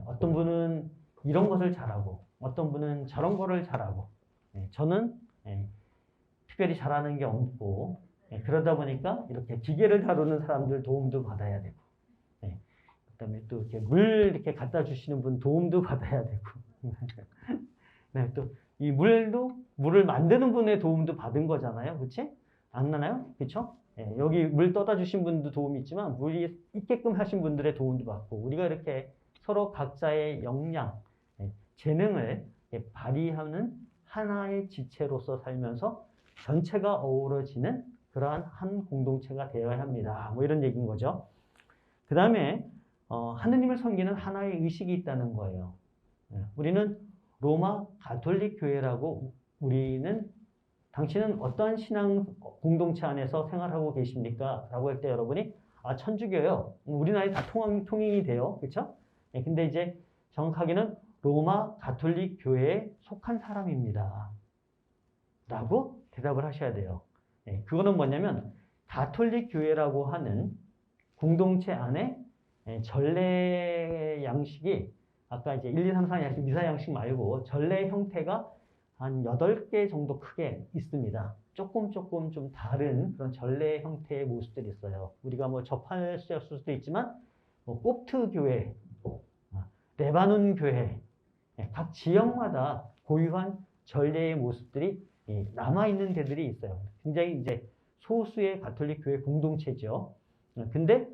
어떤 분은 이런 것을 잘하고 어떤 분은 저런 거를 잘하고 저는 특별히 잘하는 게 없고 그러다 보니까 이렇게 기계를 다루는 사람들 도움도 받아야 되고 그다음에 또 이렇게 물 이렇게 갖다 주시는 분 도움도 받아야 되고 또 이 물을 만드는 분의 도움도 받은 거잖아요. 그렇지? 안 나나요? 그렇죠? 여기 물 떠다 주신 분도 도움이 있지만 물이 있게끔 하신 분들의 도움도 받고 우리가 이렇게 서로 각자의 역량, 재능을 발휘하는 하나의 지체로서 살면서 전체가 어우러지는 그러한 한 공동체가 되어야 합니다. 뭐 이런 얘기인 거죠. 그 다음에 하느님을 섬기는 하나의 의식이 있다는 거예요. 우리는 로마 가톨릭 교회라고 당신은 어떠한 신앙 공동체 안에서 생활하고 계십니까? 라고 할 때 여러분이 천주교요. 우리나라에 다 통행이 돼요. 그렇죠? 근데 이제 정확하게는 로마 가톨릭 교회에 속한 사람입니다. 라고 대답을 하셔야 돼요. 그거는 뭐냐면 가톨릭 교회라고 하는 공동체 안에 전례 양식이 아까 이제 1, 2, 3, 4 양식, 미사 양식 말고 전례 형태가 한 8개 정도 크게 있습니다. 조금 좀 다른 그런 전례 형태의 모습들이 있어요. 우리가 뭐 접할 수도 있지만 뭐 콥트 교회, 레바논 교회, 각 지역마다 고유한 전례의 모습들이 남아있는 데들이 있어요. 굉장히 이제 소수의 가톨릭 교회 공동체죠. 근데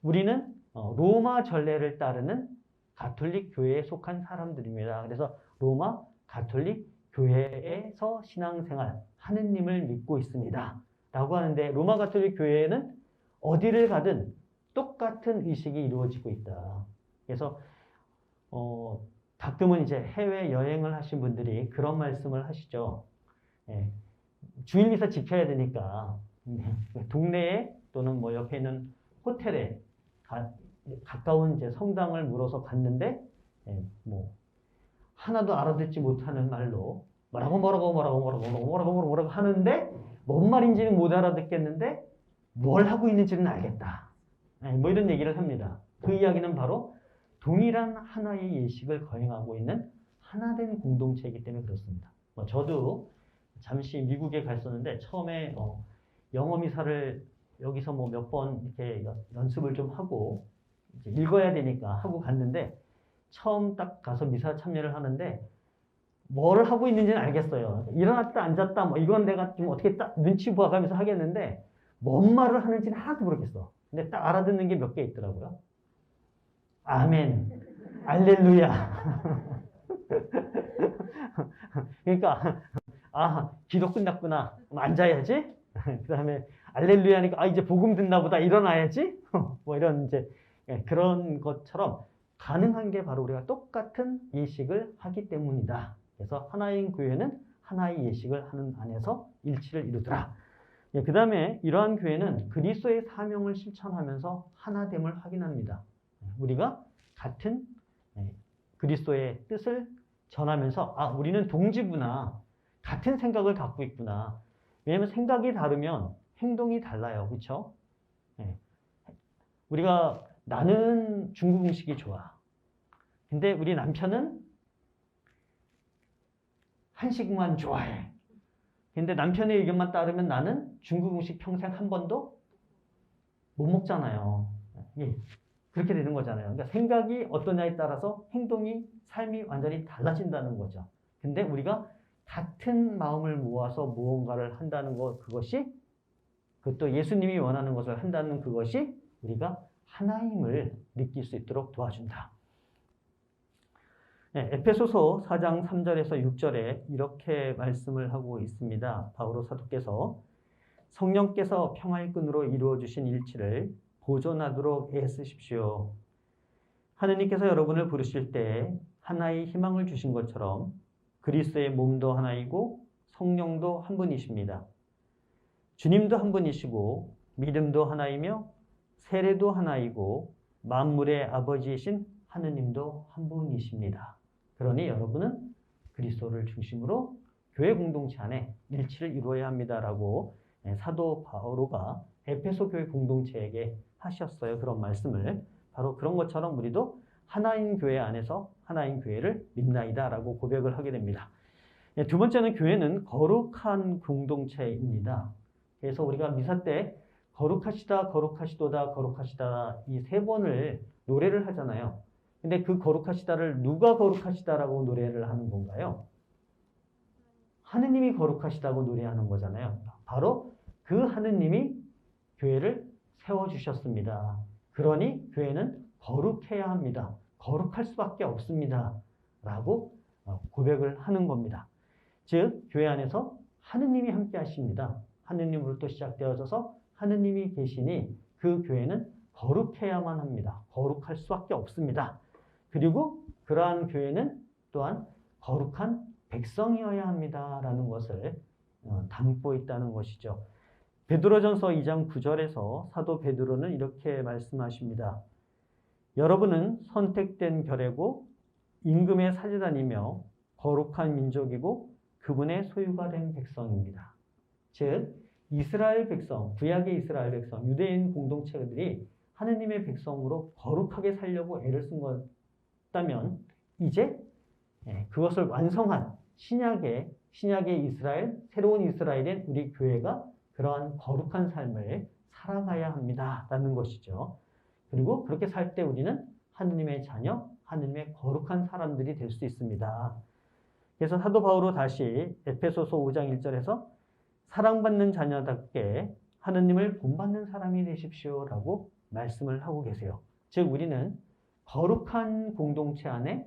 우리는 로마 전례를 따르는 가톨릭 교회에 속한 사람들입니다. 그래서 로마 가톨릭 교회에서 신앙생활, 하느님을 믿고 있습니다. 라고 하는데 로마 가톨릭 교회에는 어디를 가든 똑같은 의식이 이루어지고 있다. 그래서 가끔은 이제 해외 여행을 하신 분들이 그런 말씀을 하시죠. 주일미사 지켜야 되니까 동네에 또는 뭐 옆에 있는 호텔에 가까운 이제 성당을 물어서 갔는데 뭐 하나도 알아듣지 못하는 말로 뭐라고 하는데 뭔 말인지는 못 알아듣겠는데 뭘 하고 있는지는 알겠다. 뭐 이런 얘기를 합니다. 그 이야기는 바로 동일한 하나의 예식을 거행하고 있는 하나된 공동체이기 때문에 그렇습니다. 저도 잠시 미국에 갔었는데 처음에 영어 미사를 여기서 몇 번 이렇게 연습을 좀 하고 이제 읽어야 되니까 하고 갔는데 처음 딱 가서 미사 참여를 하는데 뭘 하고 있는지는 알겠어요. 일어났다 앉았다 이건 내가 좀 어떻게 딱 눈치 보아가면서 하겠는데 뭔 말을 하는지는 하나도 모르겠어. 근데 딱 알아듣는 게 몇 개 있더라고요. 아멘, 알렐루야. 그러니까 기도 끝났구나. 그럼 앉아야지. 그 다음에 알렐루야니까 이제 복음 듣나 보다. 일어나야지. 이런 이제 그런 것처럼 가능한 게 바로 우리가 똑같은 예식을 하기 때문이다. 그래서 하나인 교회는 하나의 예식을 하는 안에서 일치를 이루더라. 그 다음에 이러한 교회는 그리스도의 사명을 실천하면서 하나됨을 확인합니다. 우리가 같은 그리스도의 뜻을 전하면서 우리는 동지구나. 같은 생각을 갖고 있구나. 왜냐하면 생각이 다르면 행동이 달라요. 그렇죠? 우리가 나는 중국 음식이 좋아. 근데 우리 남편은 한식만 좋아해. 근데 남편의 의견만 따르면 나는 중국 음식 평생 한 번도 못 먹잖아요. 그렇게 되는 거잖아요. 그러니까 생각이 어떠냐에 따라서 행동이, 삶이 완전히 달라진다는 거죠. 근데 우리가 같은 마음을 모아서 무언가를 한다는 것, 그것도 예수님이 원하는 것을 한다는 그것이 우리가 하나임을 느낄 수 있도록 도와준다. 에페소서 4장 3절에서 6절에 이렇게 말씀을 하고 있습니다. 바오로 사도께서 성령께서 평화의 끈으로 이루어주신 일치를 보존하도록 애쓰십시오. 하느님께서 여러분을 부르실 때 하나의 희망을 주신 것처럼 그리스도의 몸도 하나이고 성령도 한 분이십니다. 주님도 한 분이시고 믿음도 하나이며 세례도 하나이고 만물의 아버지이신 하느님도 한 분이십니다. 그러니 여러분은 그리스도를 중심으로 교회 공동체 안에 일치를 이루어야 합니다라고 사도 바오로가 에페소 교회 공동체에게 하셨어요. 그런 말씀을. 바로 그런 것처럼 우리도 하나인 교회 안에서 하나인 교회를 믿나이다라고 고백을 하게 됩니다. 두 번째는 교회는 거룩한 공동체입니다. 그래서 우리가 미사 때 거룩하시다, 거룩하시도다, 거룩하시다 이 세 번을 노래를 하잖아요. 근데 그 거룩하시다를 누가 거룩하시다라고 노래를 하는 건가요? 하느님이 거룩하시다고 노래하는 거잖아요. 바로 그 하느님이 교회를 세워주셨습니다. 그러니 교회는 거룩해야 합니다. 거룩할 수밖에 없습니다. 라고 고백을 하는 겁니다. 즉 교회 안에서 하느님이 함께 하십니다. 하느님으로부터 시작되어져서 하느님이 계시니 그 교회는 거룩해야만 합니다. 거룩할 수밖에 없습니다. 그리고 그러한 교회는 또한 거룩한 백성이어야 합니다라는 것을 담고 있다는 것이죠. 베드로전서 2장 9절에서 사도 베드로는 이렇게 말씀하십니다. 여러분은 선택된 결례고 임금의 사제단이며 거룩한 민족이고 그분의 소유가 된 백성입니다. 즉 이스라엘 백성, 구약의 이스라엘 백성, 유대인 공동체들이 하느님의 백성으로 거룩하게 살려고 애를 쓴 것다면 이제 그것을 완성한 신약의 이스라엘, 새로운 이스라엘인 우리 교회가 그러한 거룩한 삶을 살아가야 합니다라는 것이죠. 그리고 그렇게 살 때 우리는 하느님의 자녀, 하느님의 거룩한 사람들이 될 수 있습니다. 그래서 사도 바오로 다시 에페소서 5장 1절에서 사랑받는 자녀답게 하느님을 본받는 사람이 되십시오라고 말씀을 하고 계세요. 즉 우리는 거룩한 공동체 안에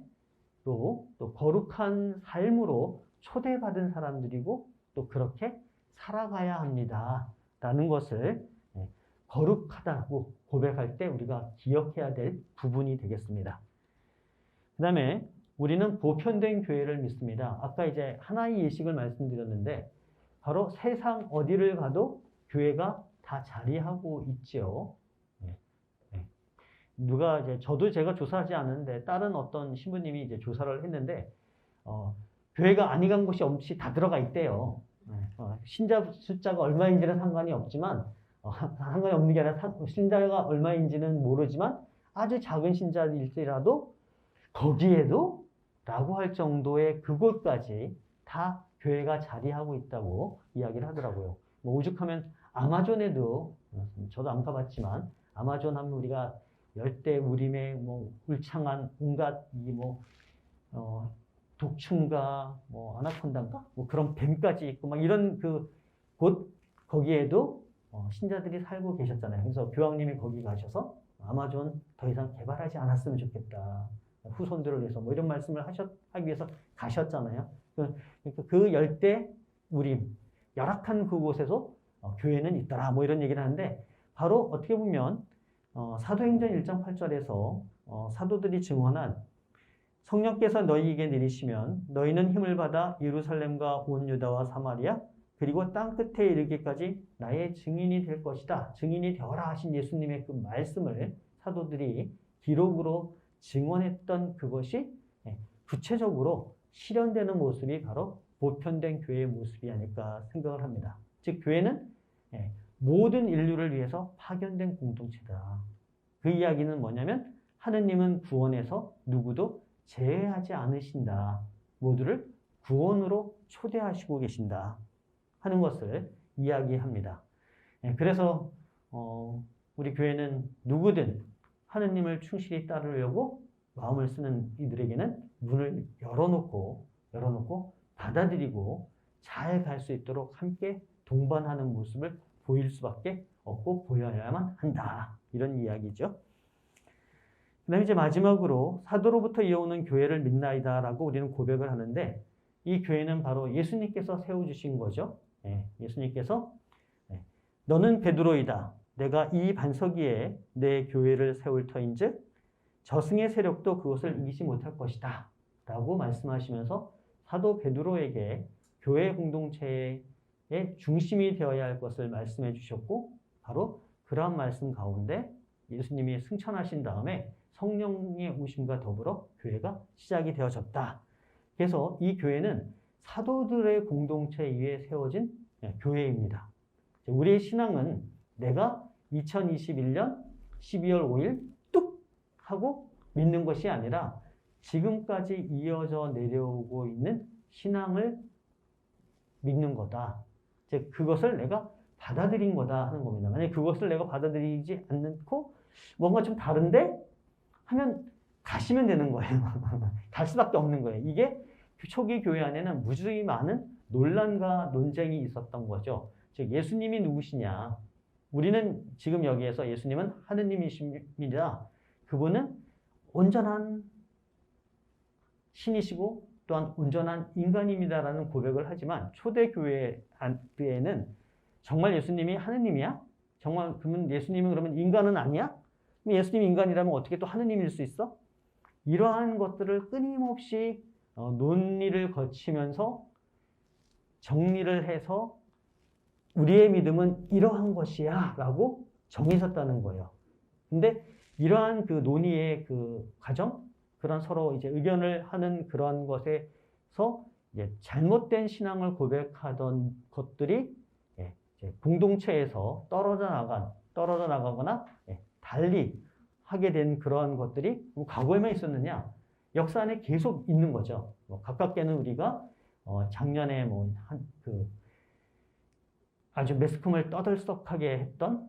또 거룩한 삶으로 초대받은 사람들이고 또 그렇게 살아가야 합니다. 라는 것을 거룩하다고 고백할 때 우리가 기억해야 될 부분이 되겠습니다. 그 다음에 우리는 보편된 교회를 믿습니다. 아까 이제 하나의 예식을 말씀드렸는데 바로 세상 어디를 가도 교회가 다 자리하고 있지요. 제가 조사하지 않았는데 다른 어떤 신부님이 이제 조사를 했는데 교회가 안 간 곳이 없이 다 들어가 있대요. 신자 숫자가 얼마인지는 상관이 없지만 상관이 없는 게 아니라 신자가 얼마인지는 모르지만 아주 작은 신자일지라도 거기에도 라고 할 정도의 그곳까지 다 교회가 자리하고 있다고 이야기를 하더라고요. 뭐 오죽하면 아마존에도, 저도 안 가봤지만 아마존 하면 우리가 열대우림에 뭐 울창한 온갖 독충과 뭐 아나콘다인가 뭐 그런 뱀까지 있고 막 이런 그 곳 거기에도 신자들이 살고 계셨잖아요. 그래서 교황님이 거기 가셔서 아마존 더 이상 개발하지 않았으면 좋겠다. 후손들을 위해서 뭐 이런 말씀을 하기 위해서 가셨잖아요. 그러니까 그 열대 우림, 열악한 그곳에서 교회는 있더라. 뭐 이런 얘기를 하는데 바로 어떻게 보면 사도행전 1장 8절에서 사도들이 증언한 성령께서 너희에게 내리시면 너희는 힘을 받아 예루살렘과 온 유다와 사마리아 그리고 땅 끝에 이르기까지 나의 증인이 될 것이다. 증인이 되어라 하신 예수님의 그 말씀을 사도들이 기록으로 증언했던 그것이 구체적으로 실현되는 모습이 바로 보편된 교회의 모습이 아닐까 생각을 합니다. 즉 교회는 모든 인류를 위해서 파견된 공동체다. 그 이야기는 뭐냐면 하느님은 구원에서 누구도 제외하지 않으신다. 모두를 구원으로 초대하시고 계신다 하는 것을 이야기합니다. 그래서 우리 교회는 누구든 하느님을 충실히 따르려고 마음을 쓰는 이들에게는 문을 열어놓고 받아들이고 잘 갈 수 있도록 함께 동반하는 모습을 보일 수밖에 없고 보여야만 한다. 이런 이야기죠. 그 다음에 이제 마지막으로 사도로부터 이어오는 교회를 믿나이다 라고 우리는 고백을 하는데 이 교회는 바로 예수님께서 세워주신 거죠. 예수님께서 너는 베드로이다. 내가 이 반석 위에 내 교회를 세울 터인즉 저승의 세력도 그것을 이기지 못할 것이다 라고 말씀하시면서 사도 베드로에게 교회 공동체의 중심이 되어야 할 것을 말씀해 주셨고 바로 그러한 말씀 가운데 예수님이 승천하신 다음에 성령의 오심과 더불어 교회가 시작이 되어졌다. 그래서 이 교회는 사도들의 공동체 위에 세워진 교회입니다. 우리의 신앙은 내가 2021년 12월 5일 뚝 하고 믿는 것이 아니라 지금까지 이어져 내려오고 있는 신앙을 믿는 거다. 즉 그것을 내가 받아들인 거다 하는 겁니다. 만약에 그것을 내가 받아들이지 않고 뭔가 좀 다른데 하면 가시면 되는 거예요. 갈 수밖에 없는 거예요. 이게 초기 교회 안에는 무지히 많은 논란과 논쟁이 있었던 거죠. 즉 예수님이 누구시냐. 우리는 지금 여기에서 예수님은 하느님이십니다. 그분은 온전한 신이시고 또한 온전한 인간입니다라는 고백을 하지만 초대교회에는 정말 예수님이 하느님이야? 정말 그러면 예수님은 그러면 인간은 아니야? 그럼 예수님이 인간이라면 어떻게 또 하느님일 수 있어? 이러한 것들을 끊임없이 논의를 거치면서 정리를 해서 우리의 믿음은 이러한 것이야 라고 정의했었다는 거예요. 근데 이러한 그 논의의 그 과정, 그런 서로 이제 의견을 하는 그런 것에서 이제 잘못된 신앙을 고백하던 것들이 이제 공동체에서 떨어져 나가거나 달리 하게 된 그런 것들이 과거에만 있었느냐? 역사 안에 계속 있는 거죠. 가깝게는 우리가 작년에 아주 매스컴을 떠들썩하게 했던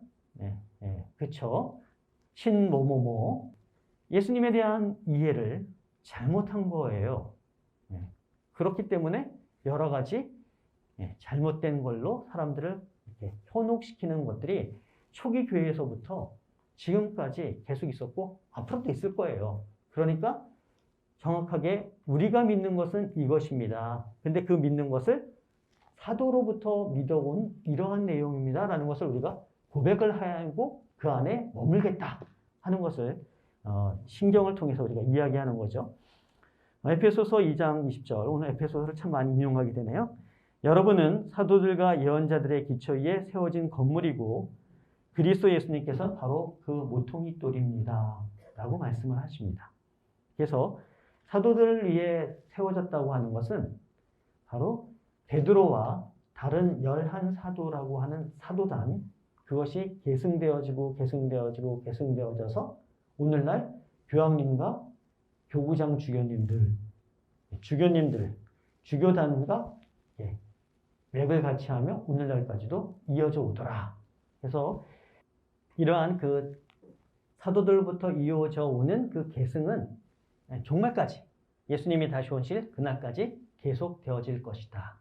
그쵸? 신뭐뭐뭐 예수님에 대한 이해를 잘못한 거예요. 그렇기 때문에 여러 가지 잘못된 걸로 사람들을 이렇게 현혹시키는 것들이 초기 교회에서부터 지금까지 계속 있었고 앞으로도 있을 거예요. 그러니까 정확하게 우리가 믿는 것은 이것입니다. 근데 그 믿는 것을 사도로부터 믿어온 이러한 내용입니다. 라는 것을 우리가 고백을 하고 그 안에 머물겠다 하는 것을 신경을 통해서 우리가 이야기하는 거죠. 에페소서 2장 20절, 오늘 에페소서를 참 많이 인용하게 되네요. 여러분은 사도들과 예언자들의 기초 위에 세워진 건물이고 그리스도 예수님께서 바로 그 모퉁이 돌입니다. 라고 말씀을 하십니다. 그래서 사도들 위에 세워졌다고 하는 것은 바로 베드로와 다른 11사도라고 하는 사도단, 그것이 계승되어져서 오늘날 교황님과 교구장 주교님들, 주교단과 맥을 같이 하며 오늘날까지도 이어져 오더라. 그래서 이러한 그 사도들부터 이어져 오는 그 계승은 종말까지 예수님이 다시 오실 그날까지 계속 되어질 것이다.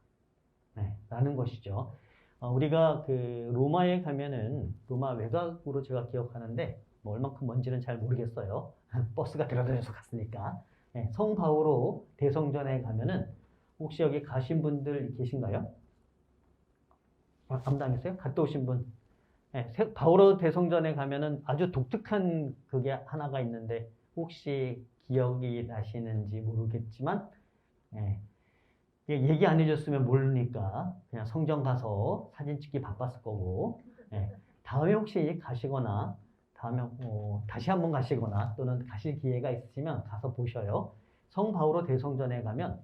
라는 것이죠. 우리가 그 로마에 가면은 로마 외곽으로 제가 기억하는데 뭐 얼만큼 먼지는 잘 모르겠어요. 버스가 들어다녀서 갔으니까. 성 바오로 대성전에 가면은 혹시 여기 가신 분들 계신가요? 안 당했어요? 갔다 오신 분? 바오로 대성전에 가면은 아주 독특한 그게 하나가 있는데 혹시 기억이 나시는지 모르겠지만 얘기 안 해줬으면 모르니까 그냥 성전 가서 사진 찍기 바빴을 거고 다음에 혹시 가시거나 다음에 다시 한번 가시거나 또는 가실 기회가 있으시면 가서 보셔요. 성 바오로 대성전에 가면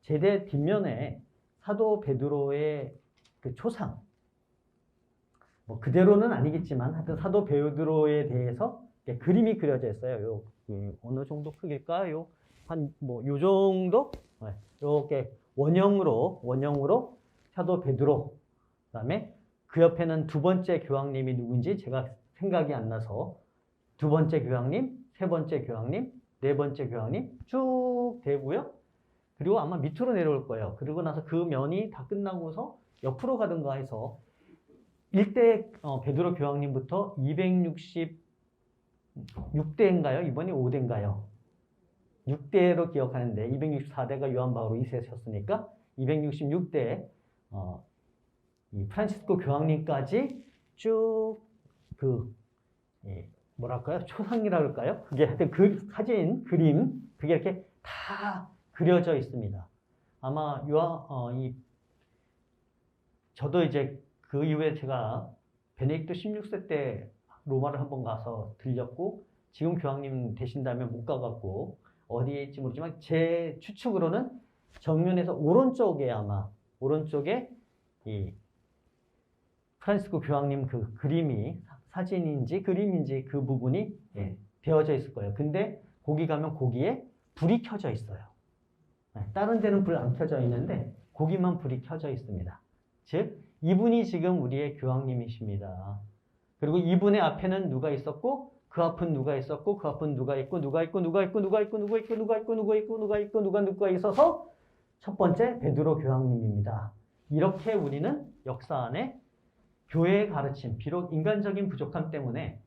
제대 뒷면에 사도 베드로의 그 초상 뭐 그대로는 아니겠지만 하여튼 사도 베드로에 대해서 그림이 그려져 있어요. 어느 정도 크기일까요? 한 뭐 요 정도? 이렇게 원형으로 사도 베드로, 그다음에 그 옆에는 두 번째 교황님이 누군지 제가 생각이 안 나서 두 번째 교황님, 세 번째 교황님, 네 번째 교황님 쭉 되고요. 그리고 아마 밑으로 내려올 거예요. 그리고 나서 그 면이 다 끝나고서 옆으로 가든가 해서 1대 베드로 교황님부터 266대인가요? 이번이 5대인가요? 6대로 기억하는데 264대가 요한 바오로 2세셨으니까 266대 이 프란시스코 교황님까지 쭉 뭐랄까요? 초상이라 그럴까요? 그게 하여튼 그 사진, 그림 그게 이렇게 다 그려져 있습니다. 아마 저도 이제 그 이후에 제가 베네딕토 16세 때 로마를 한번 가서 들렸고 지금 교황님 되신다면 못 가갖고 어디에 있지 모르지만 제 추측으로는 정면에서 오른쪽에 이 프란시스코 교황님 그 그림이 사진인지 그림인지 그 부분이 되어져 있을 거예요. 근데 거기 가면 거기에 불이 켜져 있어요. 다른 데는 불 안 켜져 있는데 거기만 불이 켜져 있습니다. 즉 이분이 지금 우리의 교황님이십니다. 그리고 이분의 앞에는 누가 있었고 그 앞은 누가 있었고 그 앞은 누가 있고 누가 있어서 첫 번째 베드로 교황님입니다. 이렇게 우리는 역사 안에 교회의 가르침, 비록 인간적인 부족함 때문에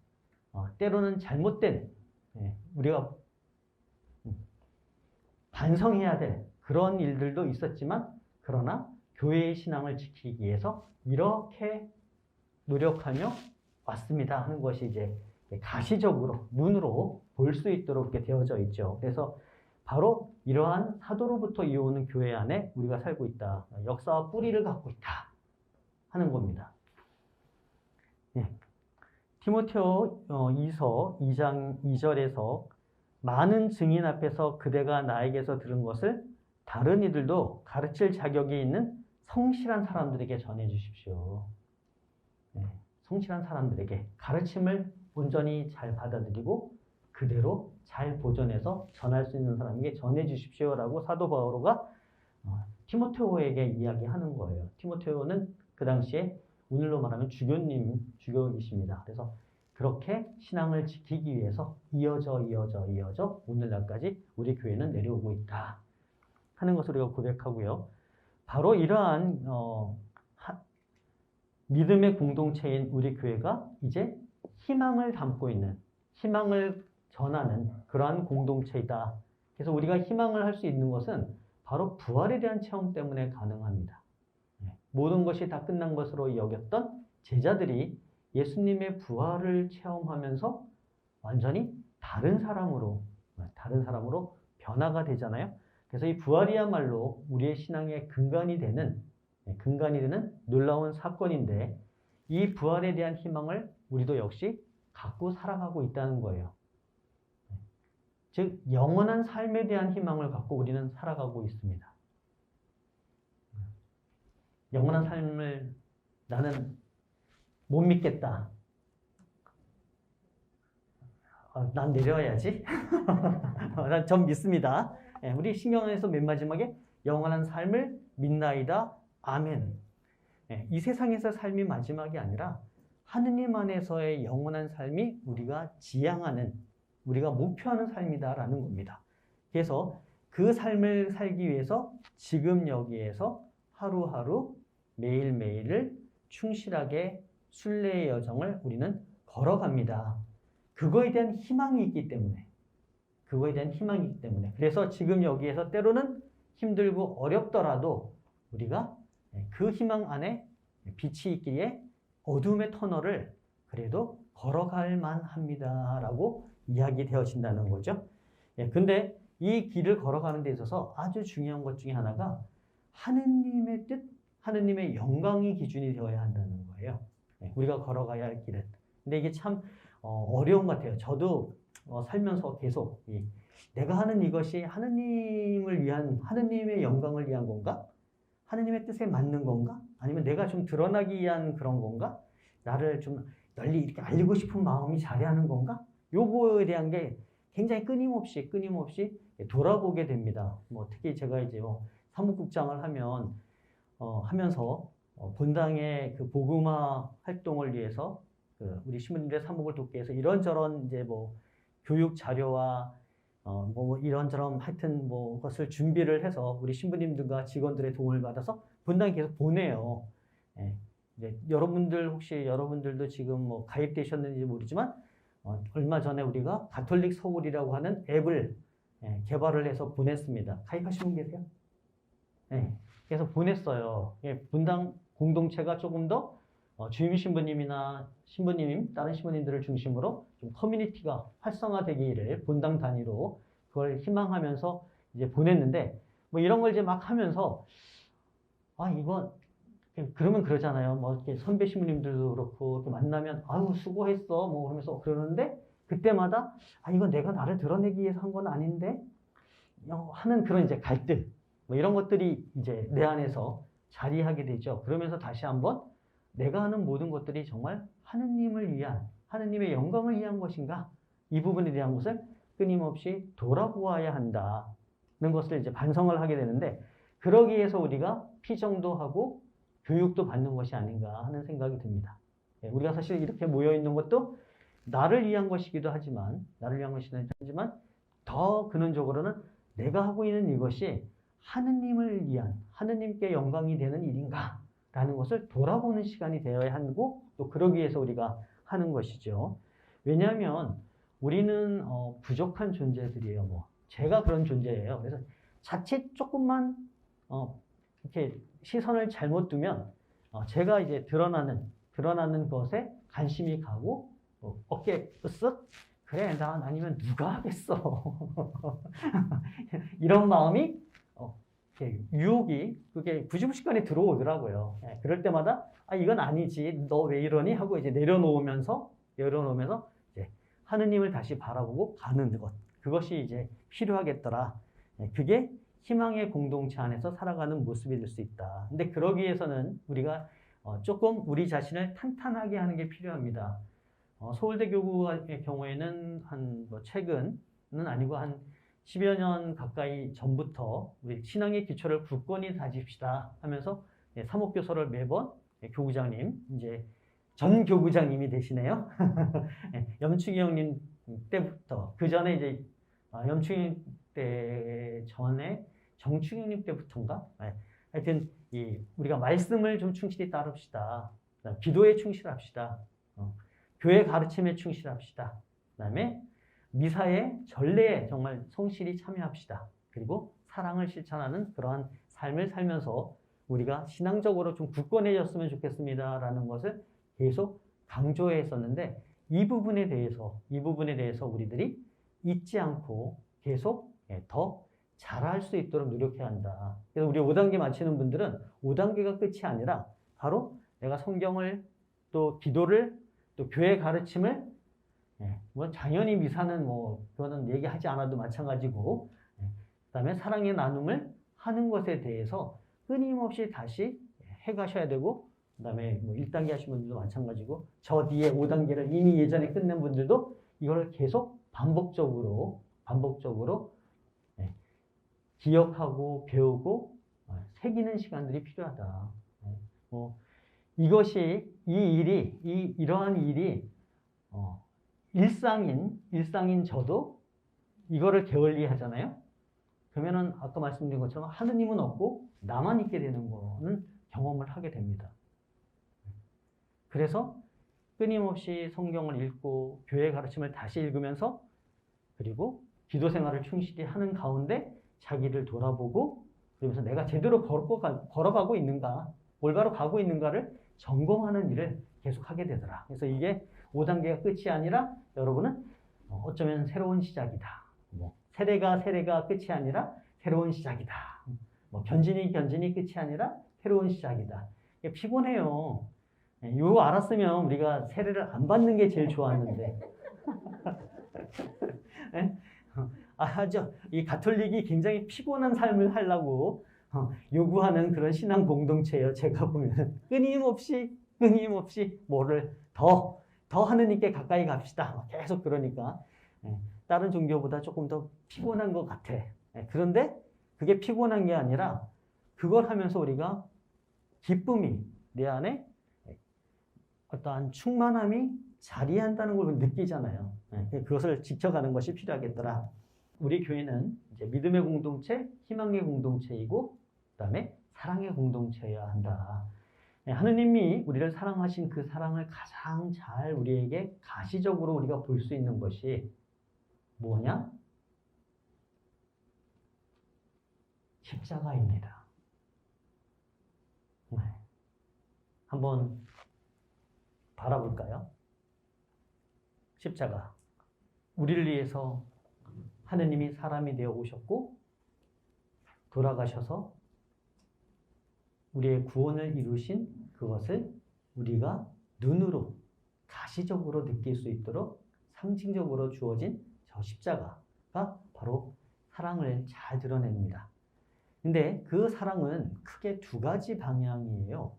때로는 잘못된 우리가 반성해야 될 그런 일들도 있었지만 그러나 교회의 신앙을 지키기 위해서 이렇게 노력하며 왔습니다 하는 것이 이제 가시적으로 눈으로 볼 수 있도록 이렇게 되어져 있죠. 그래서 바로 이러한 사도로부터 이어오는 교회 안에 우리가 살고 있다. 역사와 뿌리를 갖고 있다 하는 겁니다. 디모데오 2서 2장 2절에서 많은 증인 앞에서 그대가 나에게서 들은 것을 다른 이들도 가르칠 자격이 있는 성실한 사람들에게 전해 주십시오. 성실한 사람들에게 가르침을 온전히 잘 받아들이고 그대로 잘 보존해서 전할 수 있는 사람에게 전해 주십시오라고 사도 바오로가 티모테오에게 이야기하는 거예요. 티모테오는 그 당시에 오늘로 말하면 주교이십니다. 그래서 그렇게 신앙을 지키기 위해서 이어져 오늘날까지 우리 교회는 내려오고 있다 하는 것을 우리가 고백하고요. 바로 이러한 믿음의 공동체인 우리 교회가 이제 희망을 담고 있는, 희망을 전하는 그러한 공동체이다. 그래서 우리가 희망을 할 수 있는 것은 바로 부활에 대한 체험 때문에 가능합니다. 모든 것이 다 끝난 것으로 여겼던 제자들이 예수님의 부활을 체험하면서 완전히 다른 사람으로 변화가 되잖아요. 그래서 이 부활이야말로 우리의 신앙의 근간이 되는 놀라운 사건인데 이 부활에 대한 희망을 우리도 역시 갖고 살아가고 있다는 거예요. 즉 영원한 삶에 대한 희망을 갖고 우리는 살아가고 있습니다. 영원한 삶을 나는 못 믿겠다. 난 내려야지. 난 전 믿습니다. 예, 우리 신경에서 맨 마지막에 영원한 삶을 믿나이다. 아멘. 예, 이 세상에서 삶이 마지막이 아니라 하느님 안에서의 영원한 삶이 우리가 지향하는, 우리가 목표하는 삶이다라는 겁니다. 그래서 그 삶을 살기 위해서 지금 여기에서 하루하루 매일매일을 충실하게 순례의 여정을 우리는 걸어갑니다. 그거에 대한 희망이 있기 때문에. 그래서 지금 여기에서 때로는 힘들고 어렵더라도 우리가 그 희망 안에 빛이 있기에 어둠의 터널을 그래도 걸어갈 만합니다. 라고 이야기되어진다는 거죠. 근데 이 길을 걸어가는 데 있어서 아주 중요한 것 중에 하나가 하느님의 뜻, 하느님의 영광이 기준이 되어야 한다는 거예요. 우리가 걸어가야 할 길은. 근데 이게 참 어려운 것 같아요. 저도 살면서 계속 내가 하는 이것이 하느님을 위한, 하느님의 영광을 위한 건가? 하느님의 뜻에 맞는 건가? 아니면 내가 좀 드러나기 위한 그런 건가? 나를 좀 널리 이렇게 알리고 싶은 마음이 자리하는 건가? 요거에 대한 게 굉장히 끊임없이 돌아보게 됩니다. 특히 제가 이제 사무국장을 하면서 본당의 그 복음화 활동을 위해서 우리 신부님들의 사목을 돕기 위해서 이런저런 이제 교육 자료와 이런저런 하여튼 것을 준비를 해서 우리 신부님들과 직원들의 도움을 받아서 본당에 계속 보내요. 이제 여러분들도 지금 가입되셨는지 모르지만 얼마 전에 우리가 가톨릭 서울이라고 하는 앱을 개발을 해서 보냈습니다. 가입하신 분 계세요? 그래서 보냈어요. 분당 공동체가 조금 더 주임 신부님이나 다른 신부님들을 중심으로 좀 커뮤니티가 활성화되기를 본당 단위로 그걸 희망하면서 이제 보냈는데 이런 걸 이제 막 하면서 이거 그러면 그러잖아요. 이렇게 선배 신부님들도 그렇고 이렇게 만나면 아유 수고했어 하면서 그러는데 그때마다 이건 내가 나를 드러내기 위해서 한 건 아닌데 하는 그런 이제 갈등 이런 것들이 이제 내 안에서 자리하게 되죠. 그러면서 다시 한번 내가 하는 모든 것들이 정말 하느님을 위한, 하느님의 영광을 위한 것인가? 이 부분에 대한 것을 끊임없이 돌아보아야 한다는 것을 이제 반성을 하게 되는데 그러기 위해서 우리가 피정도 하고 교육도 받는 것이 아닌가 하는 생각이 듭니다. 우리가 사실 이렇게 모여 있는 것도 나를 위한 것이기도 하지만 더 근원적으로는 내가 하고 있는 이것이 하느님을 위한, 하느님께 영광이 되는 일인가? 라는 것을 돌아보는 시간이 되어야 하고 또 그러기 위해서 우리가 하는 것이죠. 왜냐하면 우리는 부족한 존재들이에요. 제가 그런 존재예요. 그래서 자칫 조금만 이렇게 시선을 잘못 두면 제가 이제 드러나는 것에 관심이 가고 어깨 으쓱 그래 난 아니면 누가 하겠어 이런 마음이 유혹이 그게 부지불식간에 들어오더라고요. 그럴 때마다 이건 아니지 너 왜 이러니 하고 이제 내려놓으면서 이제 하느님을 다시 바라보고 가는 것 그것이 이제 필요하겠더라. 그게 희망의 공동체 안에서 살아가는 모습이 될 수 있다. 근데 그러기 위해서는 우리가 조금 우리 자신을 탄탄하게 하는 게 필요합니다. 서울대 교구의 경우에는 최근은 아니고 한 10여 년 가까이 전부터 우리 신앙의 기초를 굳건히 다집시다 하면서 사목교서를 매번 교구장님, 이제 전 교구장님이 되시네요. 염충이 형님 때부터, 그 전에 이제 염충이 때 전에 정충이 형님 때부터인가? 하여튼 우리가 말씀을 좀 충실히 따릅시다. 기도에 충실합시다. 교회 가르침에 충실합시다. 그 다음에 미사에 전례에 정말 성실히 참여합시다. 그리고 사랑을 실천하는 그러한 삶을 살면서 우리가 신앙적으로 좀 굳건해졌으면 좋겠습니다. 라는 것을 계속 강조했었는데 이 부분에 대해서 우리들이 잊지 않고 계속 더 잘할 수 있도록 노력해야 한다. 그래서 우리 5단계 마치는 분들은 5단계가 끝이 아니라 바로 내가 성경을 또 기도를 또 교회 가르침을 당연히 미사는 그거는 얘기하지 않아도 마찬가지고 그 다음에 사랑의 나눔을 하는 것에 대해서 끊임없이 다시 해가셔야 되고 그다음에 뭐 1단계 하신 분들도 마찬가지고 저 뒤에 5단계를 이미 예전에 끝낸 분들도 이걸 계속 반복적으로 예, 기억하고 배우고 새기는 시간들이 필요하다. 뭐 이것이 이러한 일이 일상인 저도 이거를 게을리 하잖아요. 그러면은 아까 말씀드린 것처럼 하느님은 없고 나만 있게 되는 거는 경험을 하게 됩니다. 그래서 끊임없이 성경을 읽고 교회 가르침을 다시 읽으면서 그리고 기도 생활을 충실히 하는 가운데 자기를 돌아보고 그러면서 내가 제대로 걸어가고 있는가, 올바로 가고 있는가를 점검하는 일을 계속하게 되더라. 그래서 이게 5단계가 끝이 아니라 여러분은 어쩌면 새로운 시작이다. 뭐 세례가 끝이 아니라 새로운 시작이다. 뭐 견진이 끝이 아니라 새로운 시작이다. 이게 피곤해요. 이거 알았으면 우리가 세례를 안 받는 게 제일 좋았는데. 이 가톨릭이 굉장히 피곤한 삶을 하려고 요구하는 그런 신앙 공동체예요. 제가 보면 끊임없이 뭐를 더 하느님께 가까이 갑시다. 계속 그러니까 다른 종교보다 조금 더 피곤한 것 같아. 그런데 그게 피곤한 게 아니라 그걸 하면서 우리가 기쁨이 내 안에 어떠한 충만함이 자리한다는 걸 느끼잖아요. 그것을 지켜가는 것이 필요하겠더라. 우리 교회는 이제 믿음의 공동체, 희망의 공동체이고 그다음에 사랑의 공동체여야 한다. 하느님이 우리를 사랑하신 그 사랑을 가장 잘 우리에게 가시적으로 우리가 볼 수 있는 것이 뭐냐? 십자가입니다. 한번 바라볼까요? 십자가. 우리를 위해서 하느님이 사람이 되어 오셨고 돌아가셔서 우리의 구원을 이루신 그것을 우리가 눈으로 가시적으로 느낄 수 있도록 상징적으로 주어진 저 십자가가 바로 사랑을 잘 드러냅니다. 근데 그 사랑은 크게 두 가지 방향이에요.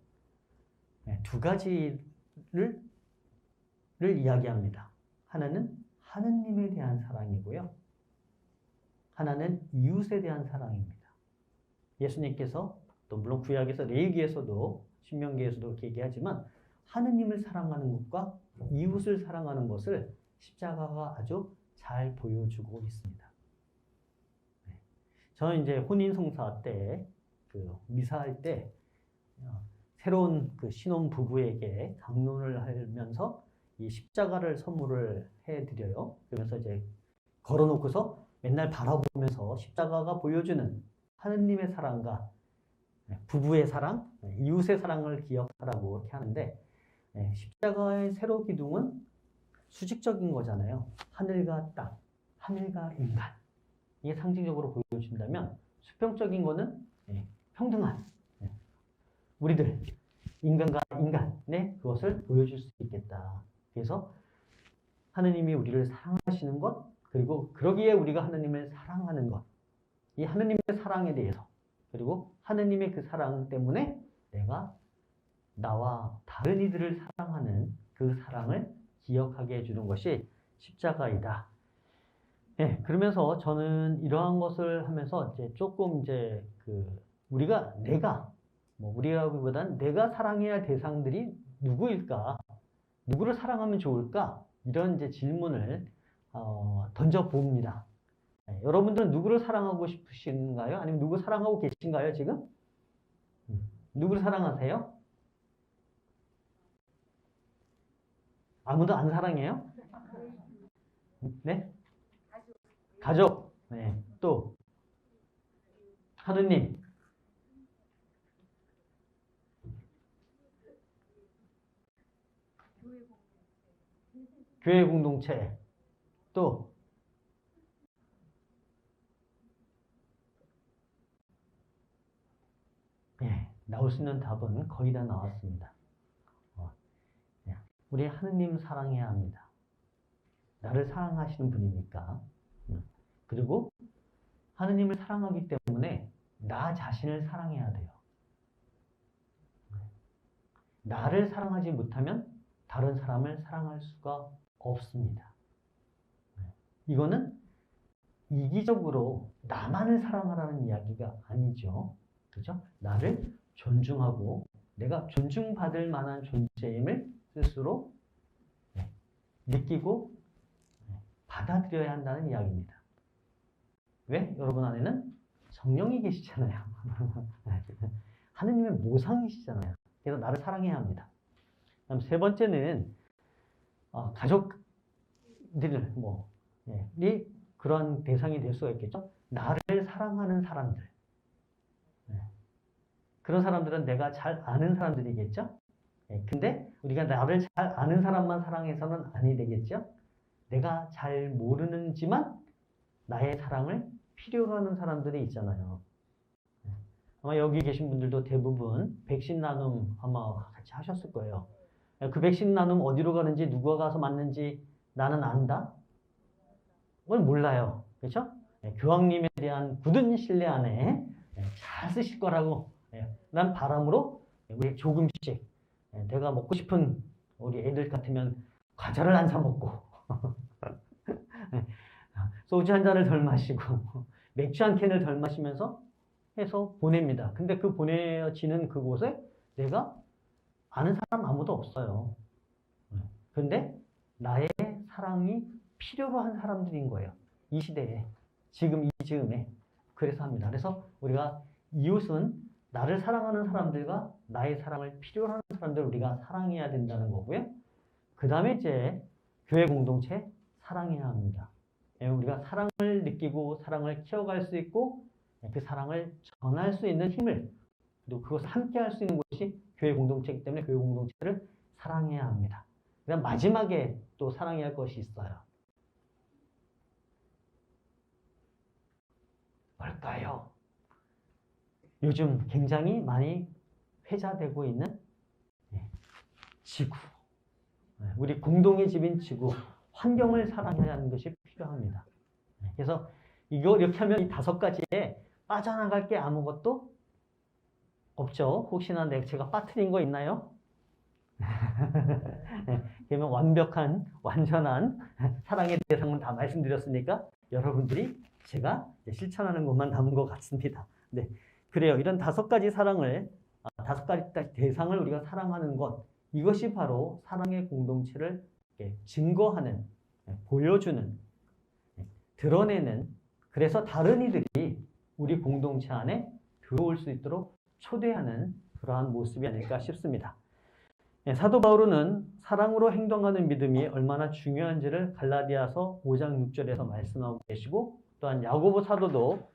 두 가지를 이야기합니다. 하나는 하느님에 대한 사랑이고요. 하나는 이웃에 대한 사랑입니다. 예수님께서 또 물론 구약에서 레위기에서도 신명기에서도 그렇게 얘기하지만 하느님을 사랑하는 것과 이웃을 사랑하는 것을 십자가가 아주 잘 보여주고 있습니다. 저는 이제 혼인성사 때, 미사할 때, 새로운 그 신혼 부부에게 강론을 하면서 이 십자가를 선물을 해드려요. 그러면서 이제 걸어놓고서 맨날 바라보면서 십자가가 보여주는 하느님의 사랑과 부부의 사랑, 이웃의 사랑을 기억하라고 이렇게 하는데, 십자가의 세로 기둥은 수직적인 거잖아요. 하늘과 땅, 하늘과 인간. 이게 상징적으로 보여준다면 수평적인 거는 평등한 우리들 인간과 인간의 그것을 보여줄 수 있겠다. 그래서 하느님이 우리를 사랑하시는 것 그리고 그러기에 우리가 하느님을 사랑하는 것 이 하느님의 사랑에 대해서 그리고 하느님의 그 사랑 때문에 내가 나와 다른 이들을 사랑하는 그 사랑을 기억하게 해주는 것이 십자가이다. 그러면서 저는 이러한 것을 하면서 이제 조금 우리라기보다는 내가 사랑해야 할 대상들이 누구일까? 누구를 사랑하면 좋을까? 이런 이제 질문을 던져봅니다. 여러분들은 누구를 사랑하고 싶으신가요? 아니면 누구 사랑하고 계신가요, 지금? 누구를 사랑하세요? 아무도 안 사랑해요? 네? 가족. 네. 또 하느님. 교회 공동체. 또 나올 수 있는 답은 거의 다 나왔습니다. 우리 하느님 사랑해야 합니다. 나를 사랑하시는 분이니까. 그리고 하느님을 사랑하기 때문에 나 자신을 사랑해야 돼요. 나를 사랑하지 못하면 다른 사람을 사랑할 수가 없습니다. 이거는 이기적으로 나만을 사랑하라는 이야기가 아니죠. 그죠? 나를 존중하고 내가 존중받을 만한 존재임을 스스로 느끼고 받아들여야 한다는 이야기입니다. 왜? 여러분 안에는 성령이 계시잖아요. 하느님의 모상이시잖아요. 그래서 나를 사랑해야 합니다. 그다음 세 번째는 가족들 그런 대상이 될 수가 있겠죠. 나를 사랑하는 사람들. 그런 사람들은 내가 잘 아는 사람들이겠죠. 근데 우리가 나를 잘 아는 사람만 사랑해서는 아니 되겠죠. 내가 잘 모르는지만 나의 사랑을 필요로 하는 사람들이 있잖아요. 아마 여기 계신 분들도 대부분 백신 나눔 아마 같이 하셨을 거예요. 그 백신 나눔 어디로 가는지 누가 가서 맞는지 나는 안다? 그걸 몰라요. 그렇죠? 교황님에 대한 굳은 신뢰 안에 잘 쓰실 거라고 난 바람으로 우리 조금씩 내가 먹고 싶은 우리 애들 같으면 과자를 안 사 먹고 소주 한 잔을 덜 마시고 맥주 한 캔을 덜 마시면서 해서 보냅니다. 근데 그 보내지는 그곳에 내가 아는 사람 아무도 없어요. 근데 나의 사랑이 필요로 한 사람들인 거예요. 이 시대에, 지금 이 즈음에. 그래서 합니다. 그래서 우리가 이웃은 나를 사랑하는 사람들과 나의 사랑을 필요로 하는 사람들을 우리가 사랑해야 된다는 거고요. 그 다음에 이제 교회 공동체 사랑해야 합니다. 우리가 사랑을 느끼고 사랑을 키워갈 수 있고 그 사랑을 전할 수 있는 힘을 그리고 그것을 함께 할 수 있는 곳이 교회 공동체이기 때문에 교회 공동체를 사랑해야 합니다. 그다음 마지막에 또 사랑해야 할 것이 있어요. 뭘까요? 요즘 굉장히 많이 회자되고 있는 지구. 우리 공동의 집인 지구, 환경을 사랑해야 하는 것이 필요합니다. 그래서 이거 이렇게 하면 이 5가지에 빠져나갈 게 아무것도 없죠. 혹시나 제가 빠뜨린 거 있나요? 그러면 완벽한, 완전한 사랑의 대상은 다 말씀드렸으니까 여러분들이 제가 실천하는 것만 남은 것 같습니다. 네, 그래요. 이런 5가지 사랑을, 5가지 대상을 우리가 사랑하는 것, 이것이 바로 사랑의 공동체를 증거하는, 보여주는, 드러내는, 그래서 다른 이들이 우리 공동체 안에 들어올 수 있도록 초대하는 그러한 모습이 아닐까 싶습니다. 사도 바울은 사랑으로 행동하는 믿음이 얼마나 중요한지를 갈라디아서 5장 6절에서 말씀하고 계시고, 또한 야고보 사도도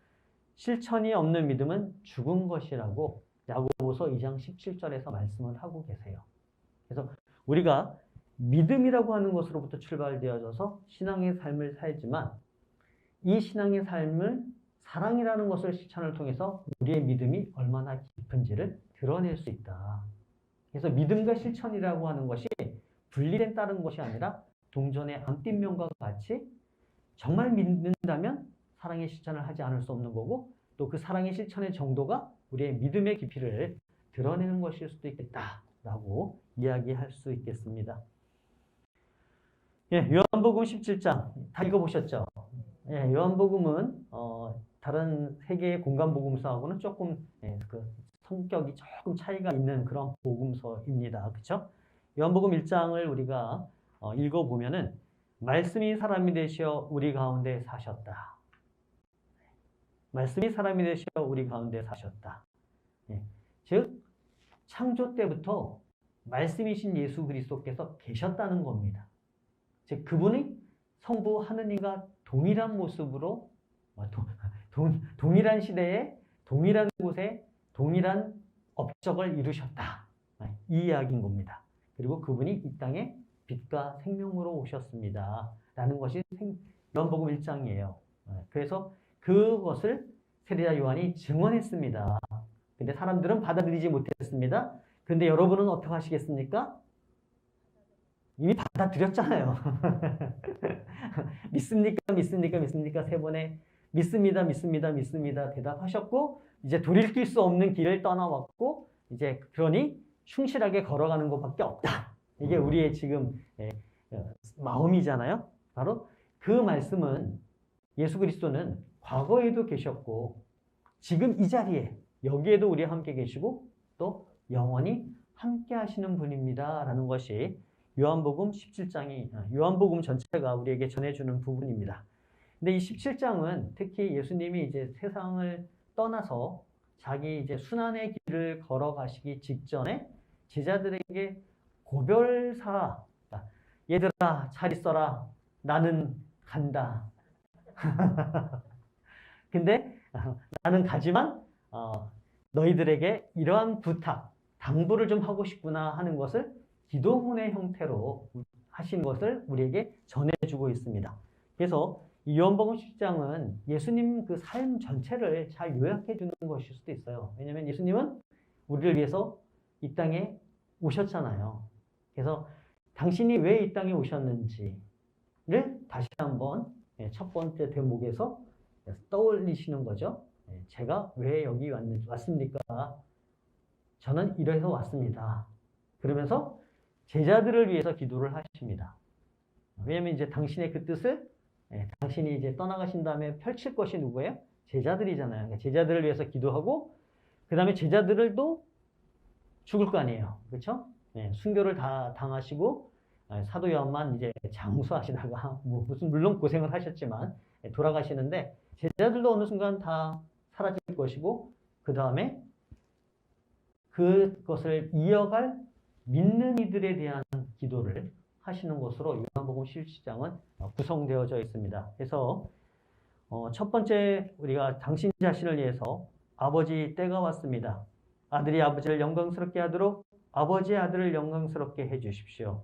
실천이 없는 믿음은 죽은 것이라고 야고보서 2장 17절에서 말씀을 하고 계세요. 그래서 우리가 믿음이라고 하는 것으로부터 출발되어져서 신앙의 삶을 살지만 이 신앙의 삶을 사랑이라는 것을 실천을 통해서 우리의 믿음이 얼마나 깊은지를 드러낼 수 있다. 그래서 믿음과 실천이라고 하는 것이 분리된 다른 것이 아니라 동전의 앞뒷면과 같이 정말 믿는다면 사랑의 실천을 하지 않을 수 없는 거고 또 그 사랑의 실천의 정도가 우리의 믿음의 깊이를 드러내는 것일 수도 있겠다라고 이야기할 수 있겠습니다. 요한복음 17장 다 읽어보셨죠? 요한복음은 다른 세 개의 공간복음서하고는 조금 그 성격이 조금 차이가 있는 그런 복음서입니다. 그렇죠? 요한복음 1장을 우리가 읽어보면은 말씀이 사람이 되시어 우리 가운데 사셨다. 말씀이 사람이 되시어 우리 가운데 사셨다. 즉 창조 때부터 말씀이신 예수 그리스도께서 계셨다는 겁니다. 즉 그분이 성부 하느님과 동일한 모습으로 동일한 시대에 동일한 곳에 동일한 업적을 이루셨다. 이 이야기인 겁니다. 그리고 그분이 이 땅에 빛과 생명으로 오셨습니다. 라는 것이 요한복음 1장이에요. 그래서 그것을 세례자 요한이 증언했습니다. 근데 사람들은 받아들이지 못했습니다. 근데 여러분은 어떻게 하시겠습니까? 이미 받아들였잖아요. 믿습니까? 믿습니까? 믿습니까? 3번에 믿습니다. 믿습니다. 믿습니다. 대답하셨고 이제 돌이킬 수 없는 길을 떠나왔고 이제 그러니 충실하게 걸어가는 것밖에 없다. 이게 우리의 지금 마음이잖아요. 바로 그 말씀은 예수 그리스도는 과거에도 계셨고 지금 이 자리에 여기에도 우리와 함께 계시고 또 영원히 함께 하시는 분입니다. 라는 것이 요한복음 17장이 요한복음 전체가 우리에게 전해주는 부분입니다. 근데 이 17장은 특히 예수님이 이제 세상을 떠나서 자기 이제 순환의 길을 걸어가시기 직전에 제자들에게 고별사, 얘들아 잘 있어라, 나는 간다. 근데 나는 가지만 너희들에게 이러한 부탁, 당부를 좀 하고 싶구나 하는 것을 기도문의 형태로 하신 것을 우리에게 전해주고 있습니다. 그래서 이 요한복음 10장은 예수님 그 삶 전체를 잘 요약해 주는 것일 수도 있어요. 왜냐하면 예수님은 우리를 위해서 이 땅에 오셨잖아요. 그래서 당신이 왜 이 땅에 오셨는지를 다시 한번 첫 번째 대목에서 떠올리시는 거죠. 제가 왜 여기 왔습니까? 저는 이래서 왔습니다. 그러면서 제자들을 위해서 기도를 하십니다. 왜냐하면 이제 당신의 그 뜻을 당신이 이제 떠나가신 다음에 펼칠 것이 누구예요? 제자들이잖아요. 그러니까 제자들을 위해서 기도하고 그 다음에 제자들도 죽을 거 아니에요. 그렇죠? 순교를 다 당하시고 사도 요한만 이제 장수하시다가 물론 고생을 하셨지만 돌아가시는데 제자들도 어느 순간 다 사라질 것이고 그 다음에 그것을 이어갈 믿는 이들에 대한 기도를 하시는 것으로 요한복음 17장은 구성되어져 있습니다. 그래서 첫 번째 우리가 당신 자신을 위해서 아버지 때가 왔습니다. 아들이 아버지를 영광스럽게 하도록 아버지의 아들을 영광스럽게 해주십시오.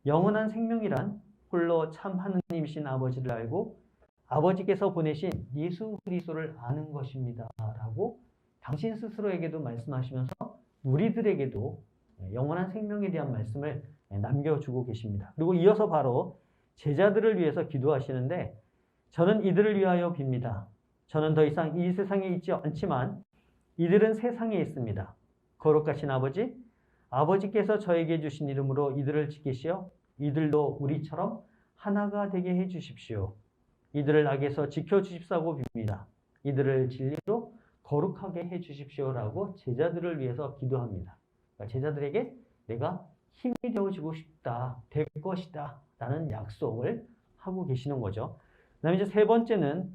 영원한 생명이란 홀로 참 하느님이신 아버지를 알고 아버지께서 보내신 예수 그리스도를 아는 것입니다. 라고 당신 스스로에게도 말씀하시면서 우리들에게도 영원한 생명에 대한 말씀을 남겨주고 계십니다. 그리고 이어서 바로 제자들을 위해서 기도하시는데 저는 이들을 위하여 빕니다. 저는 더 이상 이 세상에 있지 않지만 이들은 세상에 있습니다. 거룩하신 아버지, 아버지께서 저에게 주신 이름으로 이들을 지키시어 이들도 우리처럼 하나가 되게 해주십시오. 이들을 악에서 지켜주십사고 빕니다. 이들을 진리로 거룩하게 해주십시오라고 제자들을 위해서 기도합니다. 그러니까 제자들에게 내가 힘이 되어주고 싶다, 될 것이다 라는 약속을 하고 계시는 거죠. 그 다음에 이제 세 번째는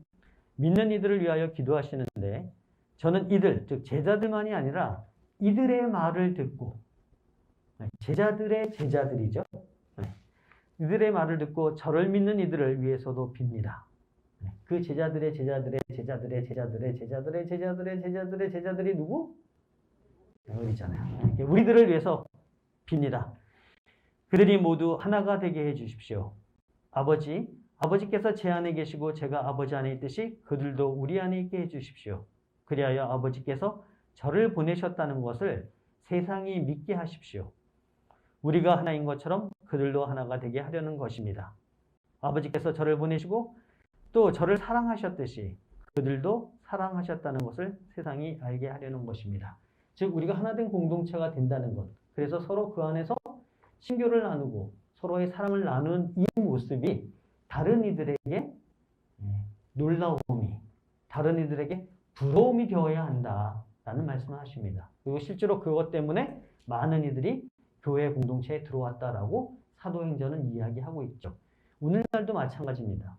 믿는 이들을 위하여 기도하시는데 저는 이들, 즉 제자들만이 아니라 이들의 말을 듣고 제자들의 제자들이죠. 이들의 말을 듣고 저를 믿는 이들을 위해서도 빕니다. 그 제자들의 제자들의 제자들의 제자들의 제자들의 제자들의 제자들의 제자들이 누구? 우리잖아요. 우리들을 위해서 빕니다. 그들이 모두 하나가 되게 해주십시오. 아버지께서 제 안에 계시고 제가 아버지 안에 있듯이 그들도 우리 안에 있게 해주십시오. 그리하여 아버지께서 저를 보내셨다는 것을 세상이 믿게 하십시오. 우리가 하나인 것처럼 그들도 하나가 되게 하려는 것입니다. 아버지께서 저를 보내시고 또 저를 사랑하셨듯이 그들도 사랑하셨다는 것을 세상이 알게 하려는 것입니다. 즉 우리가 하나된 공동체가 된다는 것. 그래서 서로 그 안에서 친교를 나누고 서로의 사랑을 나누는 이 모습이 다른 이들에게 놀라움이, 다른 이들에게 부러움이 되어야 한다라는 말씀을 하십니다. 그리고 실제로 그것 때문에 많은 이들이 교회 공동체에 들어왔다라고 사도행전은 이야기하고 있죠. 오늘날도 마찬가지입니다.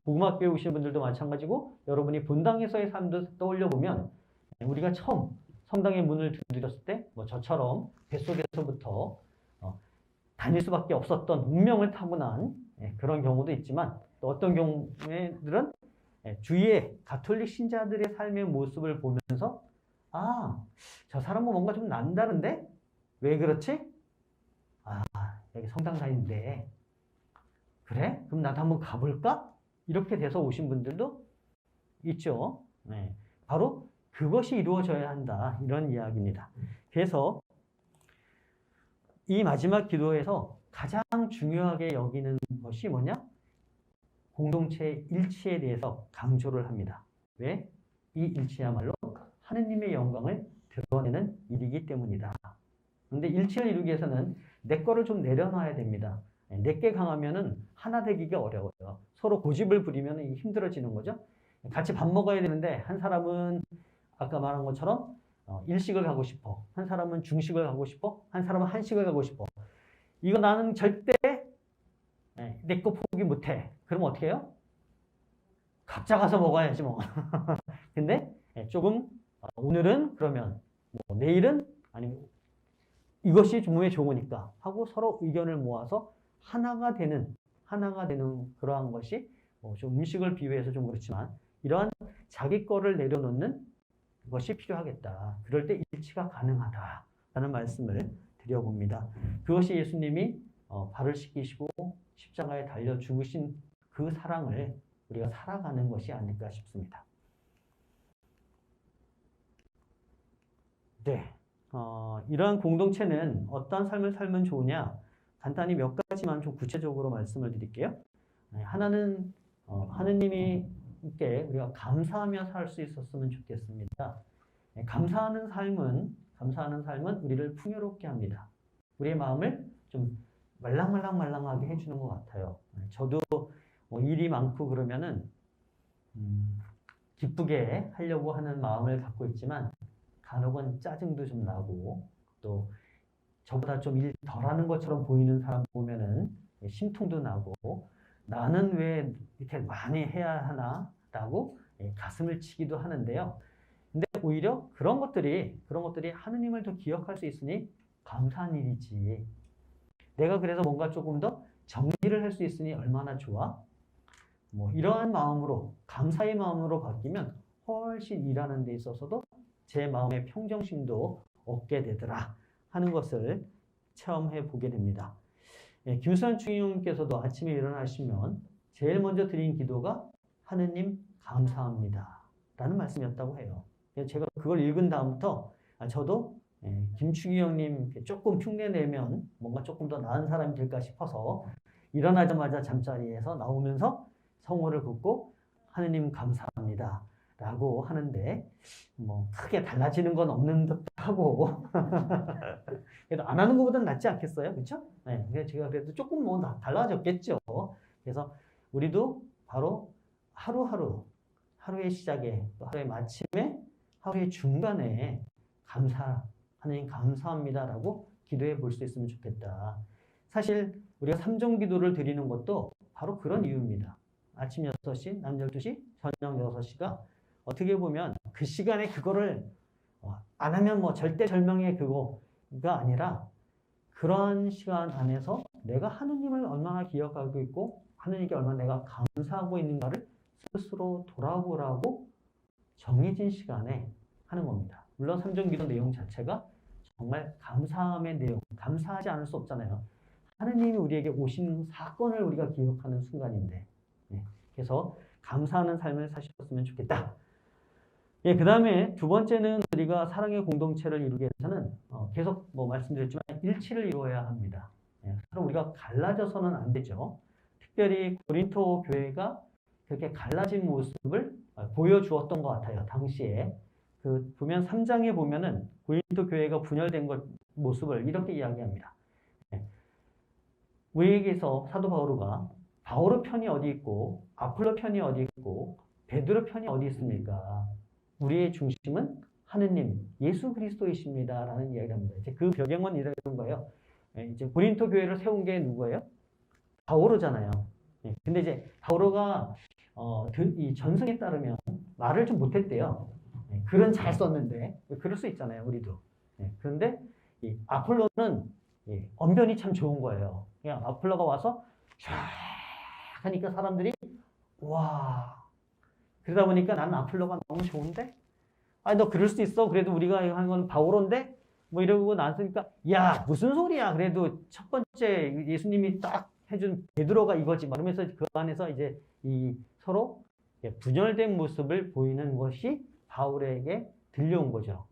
복음학교에 오신 분들도 마찬가지고 여러분이 본당에서의 삶도 떠올려 보면 우리가 처음 성당의 문을 두드렸을 때 저처럼 뱃속에서부터 다닐 수밖에 없었던 운명을 타고난 그런 경우도 있지만 또 어떤 경우에들은 주위의 가톨릭 신자들의 삶의 모습을 보면서 저 사람은 뭔가 좀 남다른데? 왜 그렇지? 여기 성당 다니는데 그래? 그럼 나도 한번 가볼까? 이렇게 돼서 오신 분들도 있죠. 바로 그것이 이루어져야 한다. 이런 이야기입니다. 그래서 이 마지막 기도에서 가장 중요하게 여기는 것이 뭐냐? 공동체의 일치에 대해서 강조를 합니다. 왜? 이 일치야말로 하느님의 영광을 드러내는 일이기 때문이다. 근데 일치를 이루기 위해서는 내 거를 좀 내려놔야 됩니다. 내게 강하면은 하나 되기가 어려워요. 서로 고집을 부리면 힘들어지는 거죠. 같이 밥 먹어야 되는데 한 사람은 아까 말한 것처럼 일식을 가고 싶어. 한 사람은 중식을 가고 싶어. 한 사람은 한식을 가고 싶어. 이거 나는 절대 내 거 포기 못해. 그럼 어떻게 해요? 각자 가서 먹어야지 뭐. 근데 조금 오늘은 그러면 뭐 내일은 아니면 이것이 몸에 좋으니까 하고 서로 의견을 모아서 하나가 되는 그러한 것이 좀 음식을 비유해서 좀 그렇지만 이러한 자기 거를 내려놓는 것이 필요하겠다. 그럴 때 일치가 가능하다라는 말씀을 드려봅니다. 그것이 예수님이 발을 씻기시고 십자가에 달려 죽으신 그 사랑을 우리가 살아가는 것이 아닐까 싶습니다. 네, 이러한 공동체는 어떤 삶을 살면 좋으냐? 간단히 몇 가지만 좀 구체적으로 말씀을 드릴게요. 하나는 하느님께 우리가 감사하며 살 수 있었으면 좋겠습니다. 감사하는 삶은 우리를 풍요롭게 합니다. 우리의 마음을 좀 말랑말랑하게 해주는 것 같아요. 저도 일이 많고 그러면은 기쁘게 하려고 하는 마음을 갖고 있지만 간혹은 짜증도 좀 나고 또 저보다 좀 일 덜하는 것처럼 보이는 사람 보면은 심통도 나고 나는 왜 이렇게 많이 해야 하나 라고 가슴을 치기도 하는데요. 근데 오히려 그런 것들이 하느님을 더 기억할 수 있으니 감사한 일이지. 내가 그래서 뭔가 조금 더 정리를 할 수 있으니 얼마나 좋아? 이러한 마음으로, 감사의 마음으로 바뀌면 훨씬 일하는 데 있어서도 제 마음의 평정심도 얻게 되더라 하는 것을 체험해 보게 됩니다. 김수환 중위님께서도 아침에 일어나시면 제일 먼저 드린 기도가 하느님 감사합니다 라는 말씀이었다고 해요. 제가 그걸 읽은 다음부터 저도 김충희 형님 조금 흉내내면 뭔가 조금 더 나은 사람이 될까 싶어서 일어나자마자 잠자리에서 나오면서 성호를 긋고 하느님 감사합니다 라고 하는데 크게 달라지는 건 없는 듯 하고 그래도 안 하는 것보다는 낫지 않겠어요? 그렇죠? 네, 제가 그래도 조금 달라졌겠죠. 그래서 우리도 바로 하루의 시작에 또 하루의 마침에 하루의 중간에 하느님 감사합니다라고 기도해 볼 수 있으면 좋겠다. 사실 우리가 삼종 기도를 드리는 것도 바로 그런 이유입니다. 아침 6시, 낮 12시, 저녁 6시가 어떻게 보면 그 시간에 그거를 안 하면 절대절명의 그거가 아니라 그러한 시간 안에서 내가 하느님을 얼마나 기억하고 있고 하느님께 얼마나 내가 감사하고 있는가를 스스로 돌아보라고 정해진 시간에 하는 겁니다. 물론 삼종기도 내용 자체가 정말 감사함의 내용, 감사하지 않을 수 없잖아요. 하느님이 우리에게 오신 사건을 우리가 기억하는 순간인데 그래서 감사하는 삶을 사셨으면 좋겠다. 그 다음에 두 번째는 우리가 사랑의 공동체를 이루기 위해서는 계속 말씀드렸지만 일치를 이루어야 합니다. 서로 우리가 갈라져서는 안 되죠. 특별히 고린토 교회가 그렇게 갈라진 모습을 보여주었던 것 같아요. 당시에. 보면 3장에 보면은 고린토 교회가 분열된 모습을 이렇게 이야기합니다. 우리에게서 사도 바오로가 바오로 편이 어디 있고 아폴로 편이 어디 있고 베드로 편이 어디 있습니까? 우리의 중심은 하느님, 예수 그리스도이십니다. 라는 이야기를 합니다. 이제 그 배경은 이런 거예요. 이제 고린토 교회를 세운 게 누구예요? 바오로잖아요. 근데 이제 바오로가 이 전승에 따르면 말을 좀 못했대요. 글은 잘 썼는데 그럴 수 있잖아요. 우리도. 그런데 이 아폴로는 언변이 참 좋은 거예요. 그냥 아폴로가 와서 쫙 하니까 사람들이 와. 그러다 보니까 나는 아폴로가 너무 좋은데? 너 그럴 수 있어. 그래도 우리가 한 건 바오로인데? 이러고 나서니까 야, 무슨 소리야. 그래도 첫 번째 예수님이 딱 해준 베드로가 이거지. 그러면서 그 안에서 이제 이 서로 분열된 모습을 보이는 것이 바울에게 들려온 거죠.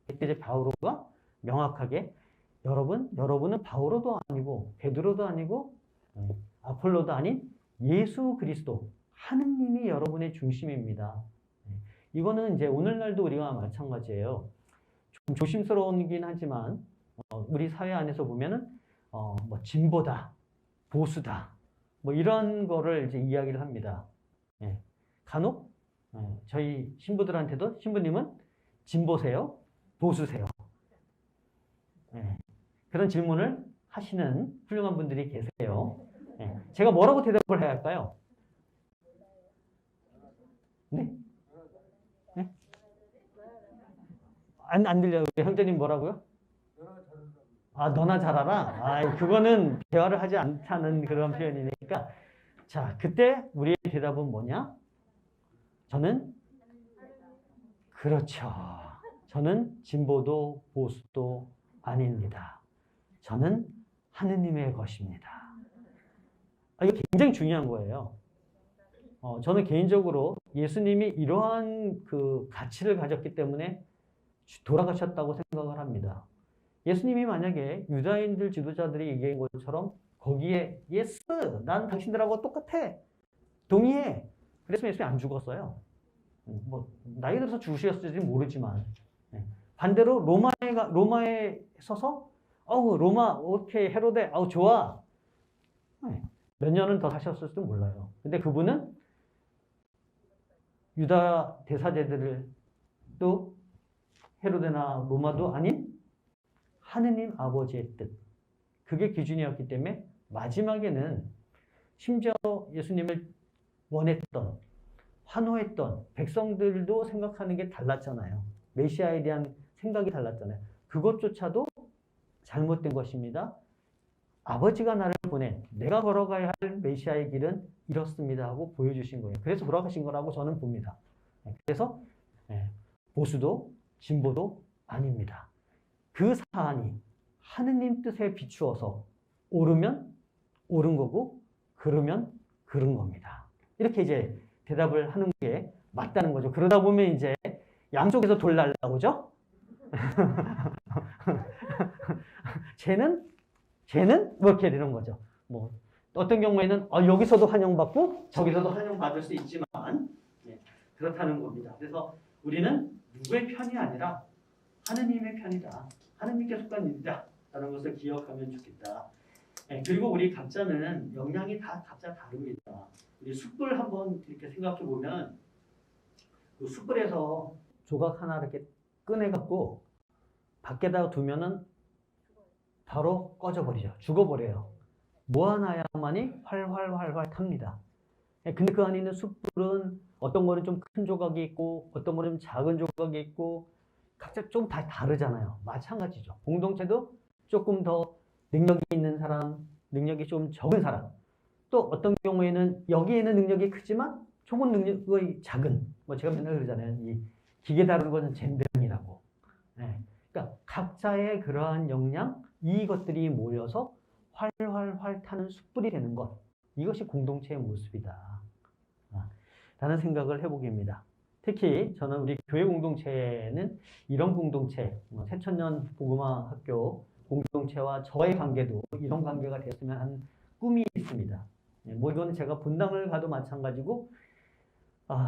그때 이제 바오로가 명확하게 여러분은 바오로도 아니고 베드로도 아니고 아폴로도 아닌 예수 그리스도 하느님이 여러분의 중심입니다. 이거는 이제 오늘날도 우리가 마찬가지예요. 좀 조심스러운긴 하지만 우리 사회 안에서 보면은 뭐 진보다, 보수다, 뭐 이런 거를 이제 이야기를 합니다. 예. 간혹 저희 신부들한테도 신부님은 진보세요, 보수세요. 예. 그런 질문을 하시는 훌륭한 분들이 계세요. 예. 제가 뭐라고 대답을 해야 할까요? 네? 네? 안 들려요. 우리 형제님 뭐라고요? 아, 너나 잘 알아? 아, 그거는 대화를 하지 않다는 그런 표현이니까. 자, 그때 우리의 대답은 뭐냐? 저는, 그렇죠. 저는 진보도 보수도 아닙니다. 저는 하느님의 것입니다. 이게 굉장히 중요한 거예요. 저는 개인적으로 예수님이 이러한 그 가치를 가졌기 때문에 돌아가셨다고 생각을 합니다. 예수님이 만약에 유다인들 지도자들이 얘기한 것처럼 거기에 예스, 난 당신들하고 똑같아, 동의해, 그래서 예수님이 안 죽었어요. 뭐 나이 들어서 죽으셨을지 모르지만 반대로 로마에 서서 로마 오케이 헤로데 좋아, 몇 년은 더 사셨을지도 몰라요. 근데 그분은 유다 대사제들을 또 헤로데나 로마도 아닌 하느님 아버지의 뜻, 그게 기준이었기 때문에 마지막에는 심지어 예수님을 원했던, 환호했던 백성들도 생각하는 게 달랐잖아요. 메시아에 대한 생각이 달랐잖아요. 그것조차도 잘못된 것입니다. 아버지가 나를 보낸, 내가 걸어가야 할 메시아의 길은 이렇습니다 하고 보여주신 거예요. 그래서 돌아가신 거라고 저는 봅니다. 그래서 보수도 진보도 아닙니다. 그 사안이 하느님 뜻에 비추어서 옳으면 옳은 거고 그르면 그른 겁니다. 이렇게 이제 대답을 하는 게 맞다는 거죠. 그러다 보면 이제 양쪽에서 돌 날라오죠? 쟤는 뭐 이렇게 되는 거죠. 뭐 어떤 경우에는 여기서도 환영받고 저기서도 환영받을 수 있지만 그렇다는 겁니다. 그래서 우리는 누구의 편이 아니라 하느님의 편이다. 하느님께 속한 일이다. 라는 것을 기억하면 좋겠다. 그리고 우리 각자는 역량이 다 각자 다릅니다. 우리 숯불 한번 이렇게 생각해 보면 그 숯불에서 조각 하나 이렇게 꺼내갖고 밖에다 두면은 바로 꺼져버리죠. 죽어버려요. 모아놔야만이 활활 탑니다. 근데 그 안에 있는 숯불은 어떤 거는 좀 큰 조각이 있고 어떤 거는 좀 작은 조각이 있고 각자 좀 다 다르잖아요. 마찬가지죠. 공동체도 조금 더 능력이 있는 사람, 능력이 좀 적은 사람, 또 어떤 경우에는 여기에는 능력이 크지만 조금 능력이 작은, 뭐 제가 맨날 그러잖아요. 이 기계 다루는 것은 젬병이라고. 그러니까 각자의 그러한 역량, 이것들이 모여서 활활 타는 숯불이 되는 것, 이것이 공동체의 모습이다 라는 생각을 해보게입니다. 특히 저는 우리 교회 공동체는 이런 공동체, 새천년 복음화 학교 공동체와 저의 관계도 이런 관계가 되었으면 하는 꿈이 있습니다. 뭐 이거는 제가 분당을 가도 마찬가지고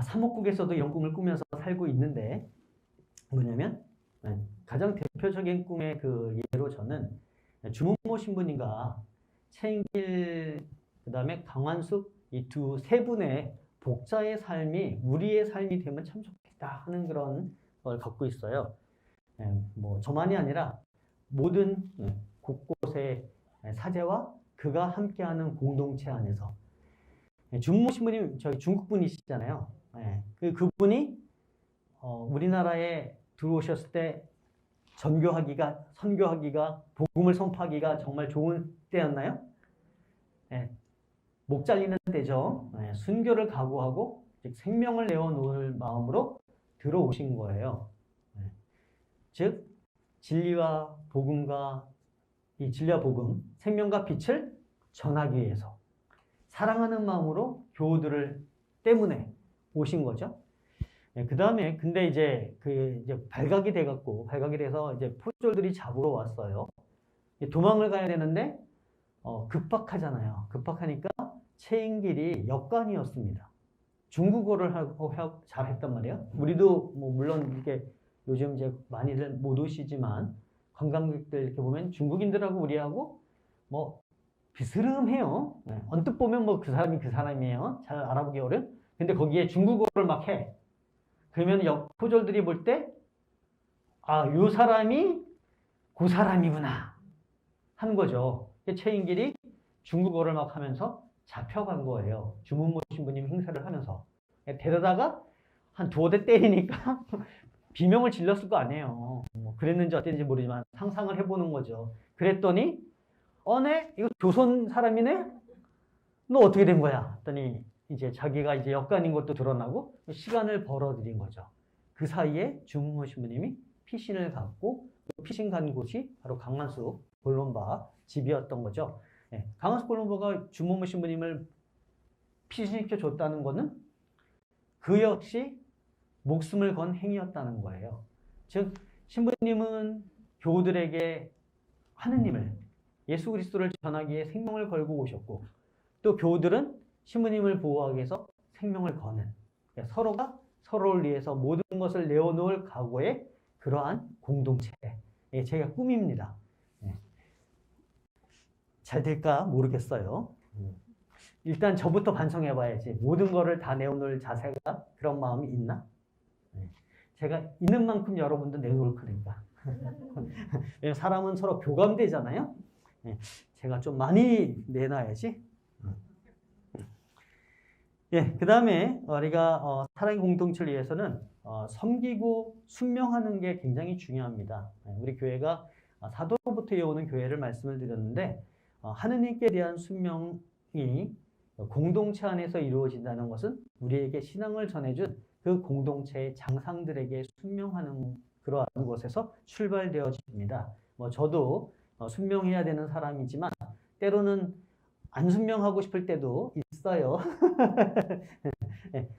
사목국에서도 이런 꿈을 꾸면서 살고 있는데, 뭐냐면 가장 대표적인 꿈의 그 예로 저는 주문모 신부님과 최인길 그다음에 강환숙 이 세 분의 복자의 삶이 우리의 삶이 되면 참 좋겠다 하는 그런 걸 갖고 있어요. 뭐 저만이 아니라 모든 곳곳의 사제와 그가 함께하는 공동체 안에서 주문모 신부님 저희 중국 분이시잖아요. 그분이 우리나라에 들어오셨을 때 선교하기가 복음을 선포하기가 정말 좋은 때였나요? 목 잘리는 때죠. 순교를 각오하고 생명을 내어놓을 마음으로 들어오신 거예요. 즉 진리와 복음과 이 진리와 복음, 생명과 빛을 전하기 위해서 사랑하는 마음으로 교우들을 때문에 오신 거죠. 그 다음에 근데 이제 발각이 돼서 이제 포졸들이 잡으러 왔어요. 도망을 가야 되는데 급박하잖아요. 급박하니까 최인길이 역관이었습니다. 중국어를 잘했단 말이에요. 우리도 뭐 물론 이게 요즘 이제 많이들 못 오시지만 관광객들 이렇게 보면 중국인들하고 우리하고 뭐 비스름해요. 언뜻 보면 뭐 그 사람이 그 사람이에요. 잘 알아보기 어려운. 근데 거기에 중국어를 막 해. 그러면 옆포졸들이 볼 때, 아, 요 사람이 그 사람이구나 하는 거죠. 최인길이 중국어를 막 하면서 잡혀간 거예요. 주문모 신부님 행사를 하면서. 데려다가 한 두어 대 때리니까 비명을 질렀을 거 아니에요. 뭐 그랬는지 어땠는지 모르지만 상상을 해보는 거죠. 그랬더니 네? 이거 조선 사람이네? 너 어떻게 된 거야? 했더니 이제 자기가 이제 역간인 것도 드러나고 시간을 벌어들인 거죠. 그 사이에 주문모 신부님이 피신을 갖고 피신 간 곳이 바로 강만수 골룸바 집이었던 거죠. 네, 강만수 골룸바가 주문모 신부님을 피신시켜 줬다는 것은 그 역시 목숨을 건 행위였다는 거예요. 즉 신부님은 교우들에게 하느님을 예수 그리스도를 전하기에 생명을 걸고 오셨고 또 교우들은 신부님을 보호하기 위해서 생명을 거는 서로가 서로를 위해서 모든 것을 내어놓을 각오의 그러한 공동체 제가 꿈입니다. 잘 될까 모르겠어요. 일단 저부터 반성해 봐야지. 모든 거를 다 내어놓을 자세가 그런 마음이 있나? 제가 있는 만큼 여러분도 내놓을 거니까. 왜냐면 사람은 서로 교감되잖아요. 제가 좀 많이 내놔야지. 그 다음에 우리가 사랑의 공동체를 위해서는 섬기고 순명하는 게 굉장히 중요합니다. 우리 교회가 사도로부터 이어오는 교회를 말씀을 드렸는데 하느님께 대한 순명이 공동체 안에서 이루어진다는 것은 우리에게 신앙을 전해준 그 공동체의 장상들에게 순명하는 그러한 것에서 출발되어집니다. 저도 순명해야 되는 사람이지만 때로는 안 순명하고 싶을 때도 있어요.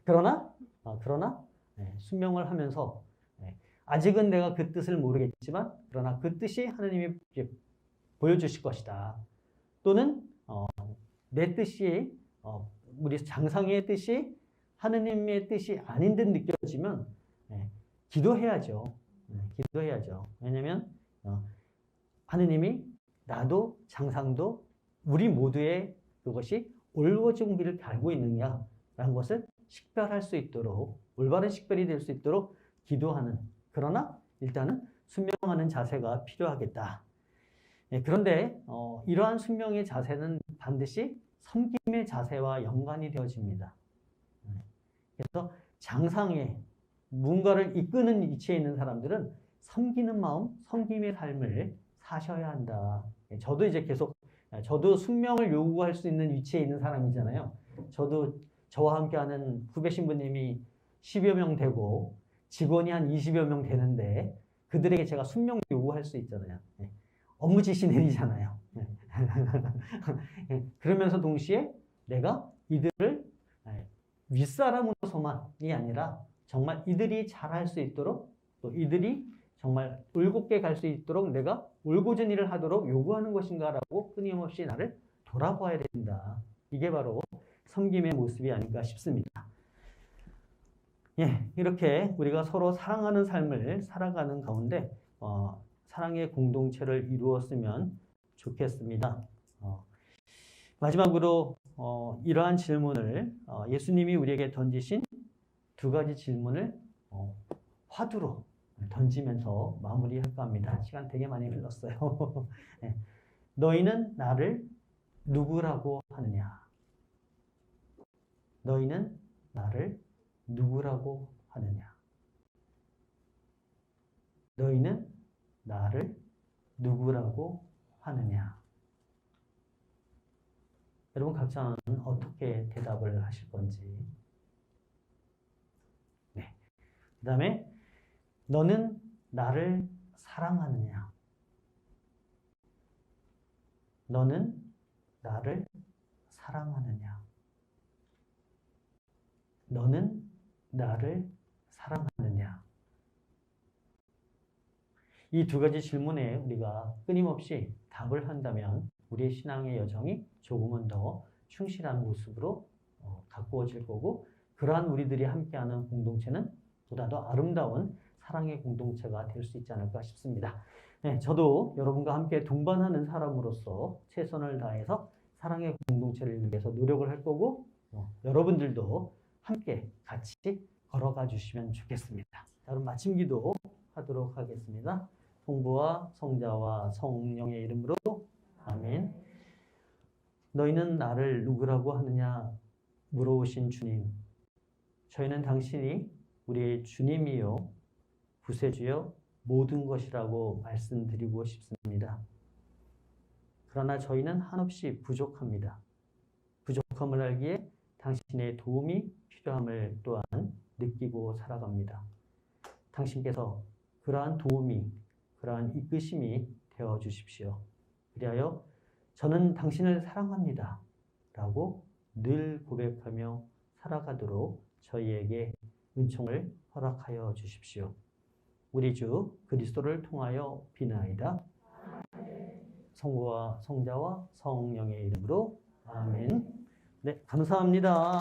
그러나 순명을 하면서 아직은 내가 그 뜻을 모르겠지만 그러나 그 뜻이 하나님이 보여주실 것이다. 또는 내 뜻이 우리 장상의 뜻이 하느님의 뜻이 아닌 듯 느껴지면 기도해야죠. 기도해야죠. 왜냐하면 하느님이 나도 장상도 우리 모두의 그것이 올곧은 길을 갈고 있느냐라는 것을 식별할 수 있도록 올바른 식별이 될 수 있도록 기도하는 그러나 일단은 순명하는 자세가 필요하겠다. 그런데 이러한 순명의 자세는 반드시 섬김의 자세와 연관이 되어집니다. 그래서 장상에 무언가를 이끄는 위치에 있는 사람들은 섬기는 마음, 섬김의 삶을 사셔야 한다. 저도 이제 계속 저도 순명을 요구할 수 있는 위치에 있는 사람이잖아요. 저도 저와 함께하는 후배 신부님이 10여 명 되고 직원이 한 20여 명 되는데 그들에게 제가 순명 요구할 수 있잖아요. 업무 지시 내리잖아요. 그러면서 동시에 내가 이들을 윗사람으로서만이 아니라 정말 이들이 잘할 수 있도록 또 이들이 정말 올곧게 갈 수 있도록 내가 올곧은 일을 하도록 요구하는 것인가라고 끊임없이 나를 돌아봐야 된다. 이게 바로 섬김의 모습이 아닐까 싶습니다. 이렇게 우리가 서로 사랑하는 삶을 살아가는 가운데 사랑의 공동체를 이루었으면 좋겠습니다. 마지막으로 이러한 질문을 예수님이 우리에게 던지신 두 가지 질문을 화두로 던지면서 마무리할까 합니다. 시간 되게 많이 흘렀어요. 너희는 나를 누구라고 하느냐? 너희는 나를 누구라고 하느냐? 너희는 나를 누구라고 하느냐? 여러분 각자는 어떻게 대답을 하실 건지. 그 다음에 너는 나를 사랑하느냐? 너는 나를 사랑하느냐? 너는 나를 사랑하느냐? 이 두 가지 질문에 우리가 끊임없이 답을 한다면 우리의 신앙의 여정이 조금은 더 충실한 모습으로 가꾸어질 거고 그러한 우리들이 함께하는 공동체는 보다 더 아름다운 사랑의 공동체가 될 수 있지 않을까 싶습니다. 네, 저도 여러분과 함께 동반하는 사람으로서 최선을 다해서 사랑의 공동체를 위해서 노력을 할 거고, 여러분들도 함께 같이 걸어가 주시면 좋겠습니다. 자, 그럼 마침 기도 하도록 하겠습니다. 성부와 성자와 성령의 이름으로 아멘. 너희는 나를 누구라고 하느냐 물어오신 주님, 저희는 당신이 우리의 주님이요 구세주여 모든 것이라고 말씀드리고 싶습니다. 그러나 저희는 한없이 부족합니다. 부족함을 알기에 당신의 도움이 필요함을 또한 느끼고 살아갑니다. 당신께서 그러한 도움이, 그러한 이끄심이 되어 주십시오. 그리하여 저는 당신을 사랑합니다 라고 늘 고백하며 살아가도록 저희에게 은총을 허락하여 주십시오. 우리 주 그리스도를 통하여 비나이다. 성부와 성자와 성령의 이름으로 아멘. 네, 감사합니다.